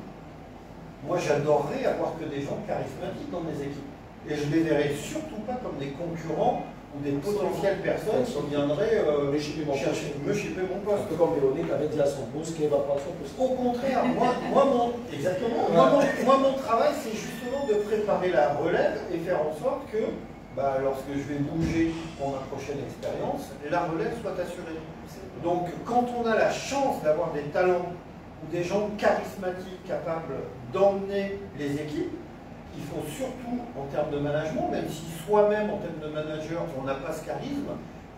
Moi, j'adorerais avoir que des gens charismatiques dans mes équipes. Et je les verrais surtout pas comme des concurrents ou des potentielles personnes qui viendraient me chipper mon poste. Un peu comme Véronique avait dit à son boss qu'elle va prendre son poste. Au contraire, exactement. Moi, mon travail, c'est justement de préparer la relève et faire en sorte que, lorsque je vais bouger pour ma prochaine expérience, la relève soit assurée. Donc, quand on a la chance d'avoir des talents ou des gens charismatiques capables d'emmener les équipes, il faut surtout, en termes de management, même si soi-même, en termes de manager, on n'a pas ce charisme,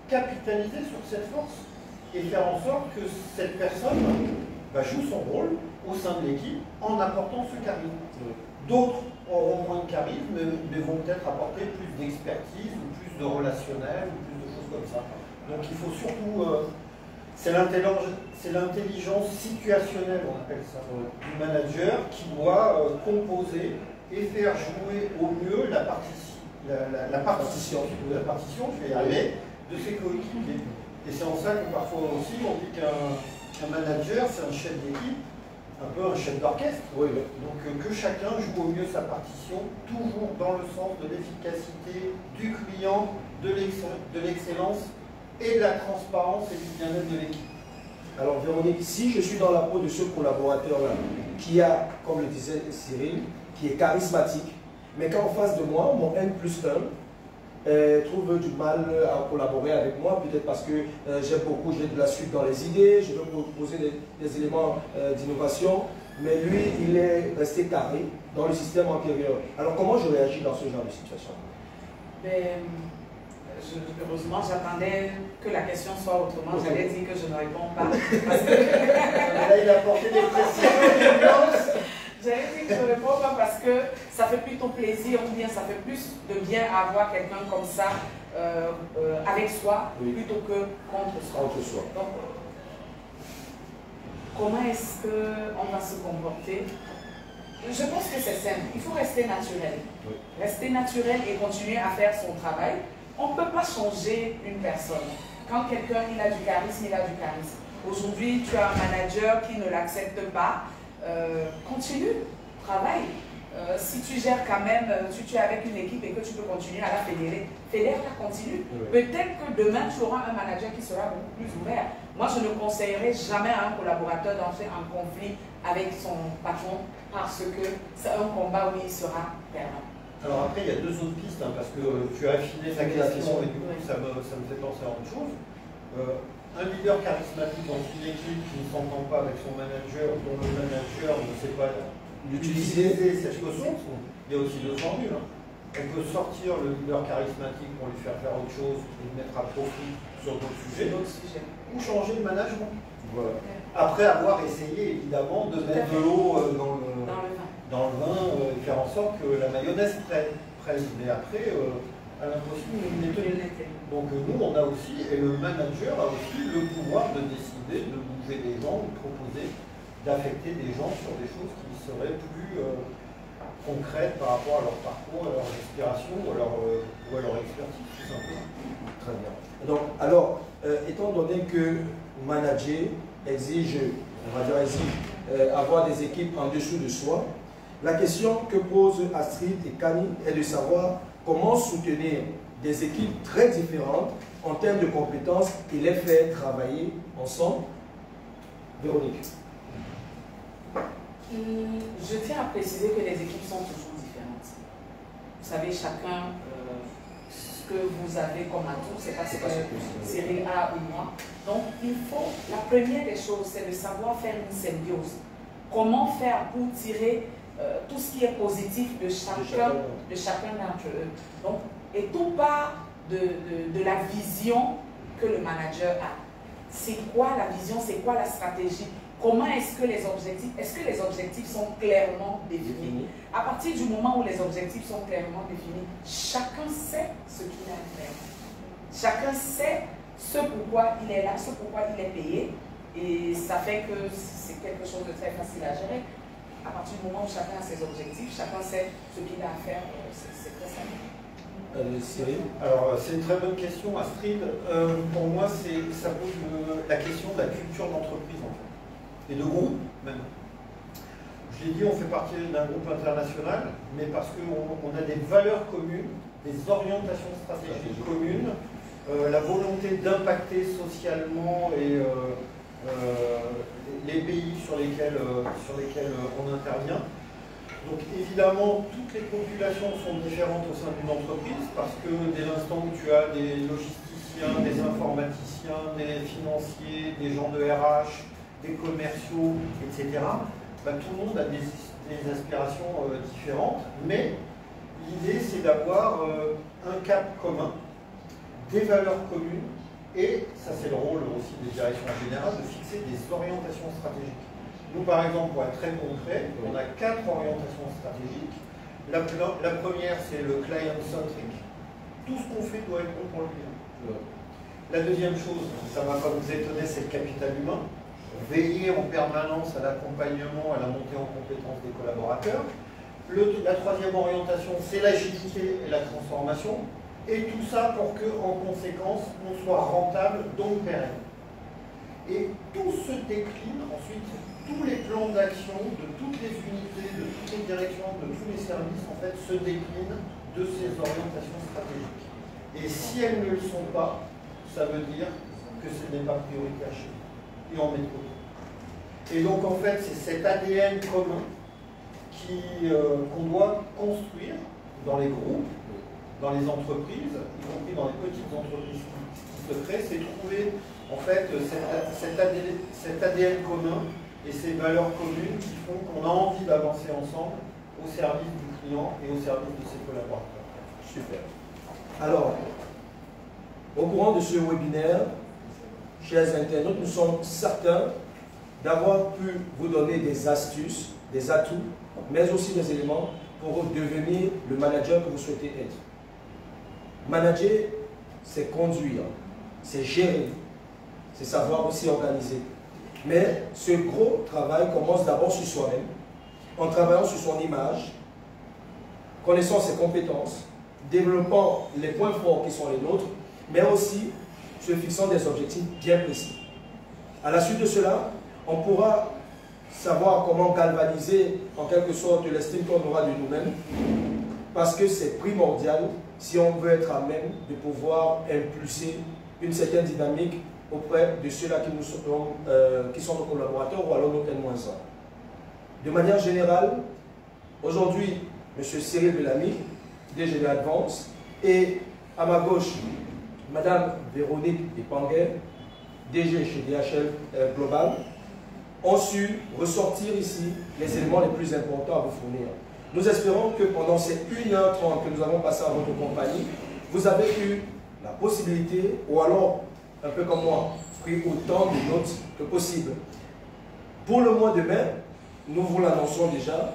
capitaliser sur cette force et faire en sorte que cette personne joue son rôle au sein de l'équipe en apportant ce charisme. D'autres auront moins de charisme, mais vont peut-être apporter plus d'expertise, ou plus de relationnel, ou plus de choses comme ça. Donc il faut surtout... c'est l'intelligence situationnelle, on appelle ça, du manager qui doit composer et faire jouer au mieux la partition, je vais y arriver, de ses coéquipiers. Et c'est en ça que parfois aussi on dit qu'un manager, c'est un chef d'équipe, un peu un chef d'orchestre. Oui. Donc que chacun joue au mieux sa partition, toujours dans le sens de l'efficacité du client, de l'excellence et de la transparence et du bien-être de l'équipe. Alors Véronique, si je suis dans la peau de ce collaborateur-là, qui a, comme le disait Cyril, qui est charismatique, mais qu'en face de moi, mon N+1 trouve du mal à collaborer avec moi, peut-être parce que j'ai de la suite dans les idées, je veux proposer des éléments d'innovation, mais lui, il est resté carré dans le système antérieur. Alors comment je réagis dans ce genre de situation? Heureusement, j'attendais que la question soit autrement. J'allais dire que je ne réponds pas. Parce que... Là, il a apporté des précisions. J'allais dire que je ne réponds pas parce que ça fait plutôt plaisir ou bien ça fait plus de bien avoir quelqu'un comme ça avec soi plutôt que contre soi. Donc, comment est-ce qu'on va se comporter? Je pense que c'est simple. Il faut rester naturel. Rester naturel et continuer à faire son travail. On ne peut pas changer une personne. Quand quelqu'un il a du charisme, il a du charisme. Aujourd'hui, tu as un manager qui ne l'accepte pas. Continue, travaille. Si tu gères quand même, si tu es avec une équipe et que tu peux continuer à la fédérer, fédère-la, continue. Peut-être que demain, tu auras un manager qui sera beaucoup plus ouvert. Moi, je ne conseillerais jamais à un collaborateur d'entrer en conflit avec son patron parce que c'est un combat où il sera perdant. Alors après, il y a deux autres pistes, parce que tu as affiné ta question et du coup, ça me fait penser à autre chose. Un leader charismatique dans une équipe qui ne s'entend pas avec son manager, dont le manager ne sait pas utiliser cette ressource, il y a aussi deux formules. On peut sortir le leader charismatique pour lui faire autre chose et le mettre à profit sur d'autres sujets, ou changer le management. Voilà. Après avoir essayé évidemment de mettre de l'eau dans le vin et faire en sorte que la mayonnaise prenne. Mais après, à l'impossible, il n'est tenu. Donc nous, on a aussi, et le manager a aussi le pouvoir de décider de bouger des gens, de proposer d'affecter des gens sur des choses qui seraient plus concrètes par rapport à leur parcours, à leur inspiration ou à leur expertise, tout simplement. Très bien. Donc, alors, étant donné que manager exige avoir des équipes en dessous de soi, la question que posent Astrid et Kani est de savoir comment soutenir des équipes très différentes en termes de compétences et les faire travailler ensemble. Véronique. Je tiens à préciser que les équipes sont toujours différentes. Vous savez, chacun, ce que vous avez comme atout, c'est pas ce que Cyril a ou moi. Donc, la première des choses, c'est de savoir faire une symbiose. Comment faire pour tirer tout ce qui est positif de chacun d'entre eux. Donc, et tout part de la vision que le manager a. C'est quoi la vision? C'est quoi la stratégie? Comment est-ce que les objectifs sont clairement définis? À partir du moment où les objectifs sont clairement définis, chacun sait ce qu'il a à faire. Chacun sait ce pourquoi il est là, ce pourquoi il est payé. Et ça fait que c'est quelque chose de très facile à gérer. À partir du moment où chacun a ses objectifs, chacun sait ce qu'il a à faire, c'est très simple. Alors, c'est une très bonne question, Astrid. Pour moi, ça pose la question de la culture d'entreprise, en fait, et de groupe, même. Je l'ai dit, on fait partie d'un groupe international, mais parce qu'on a des valeurs communes, des orientations stratégiques communes, la volonté d'impacter socialement et les pays sur lesquels on intervient. Donc évidemment, toutes les populations sont différentes au sein d'une entreprise parce que dès l'instant où tu as des logisticiens, des informaticiens, des financiers, des gens de RH, des commerciaux, etc., bah, tout le monde a des aspirations différentes, mais l'idée c'est d'avoir un cap commun, des valeurs communes, et ça c'est le rôle aussi des directions générales, de fixer des orientations stratégiques. Nous par exemple, pour être très concret, on a 4 orientations stratégiques. La première c'est le client-centric. Tout ce qu'on fait doit être bon pour le client. La deuxième chose, ça ne va pas vous étonner, c'est le capital humain. Veiller en permanence à l'accompagnement, à la montée en compétence des collaborateurs. La troisième orientation, c'est l'agilité et la transformation. Et tout ça pour que, en conséquence, on soit rentable, donc pérenne. Et tout se décline ensuite, tous les plans d'action de toutes les unités, de toutes les directions, de tous les services, en fait, se déclinent de ces orientations stratégiques. Et si elles ne le sont pas, ça veut dire que ce n'est pas prioritaire chez nous. Et on met de côté. Et donc, en fait, c'est cet ADN commun qu'on doit construire dans les groupes, dans les entreprises, y compris dans les petites entreprises qui se créent, c'est trouver en fait cet ADN commun et ces valeurs communes qui font qu'on a envie d'avancer ensemble au service du client et au service de ses collaborateurs. Super. Alors, au courant de ce webinaire, chers internautes, nous sommes certains d'avoir pu vous donner des astuces, des atouts, mais aussi des éléments pour devenir le manager que vous souhaitez être. Manager, c'est conduire, c'est gérer, c'est savoir aussi organiser. Mais ce gros travail commence d'abord sur soi-même, en travaillant sur son image, connaissant ses compétences, développant les points forts qui sont les nôtres, mais aussi se fixant des objectifs bien précis. À la suite de cela, on pourra savoir comment galvaniser en quelque sorte l'estime qu'on aura de nous-mêmes, parce que c'est primordial si on veut être à même de pouvoir impulser une certaine dynamique auprès de ceux-là qui sont nos collaborateurs ou alors nos N-1. De manière générale, aujourd'hui, M. Cyril Bellamy, DG de Advance, et à ma gauche, Mme Véronique Depanguet, DG chez DHL Global, ont su ressortir ici les éléments les plus importants à vous fournir. Nous espérons que pendant ces 1h30 que nous avons passé à votre compagnie, vous avez eu la possibilité, ou alors, un peu comme moi, pris autant de notes que possible. Pour le mois de mai, nous vous l'annonçons déjà,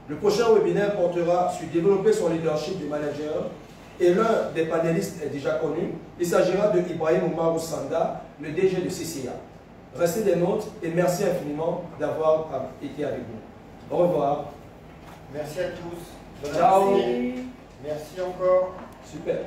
le prochain webinaire portera sur développer son leadership de manager, et l'un des panélistes est déjà connu. Il s'agira de Ibrahim Oumarou Sanda, le DG de CCA. Restez des nôtres et merci infiniment d'avoir été avec nous. Au revoir. Merci à tous. Ciao. Merci encore. Super.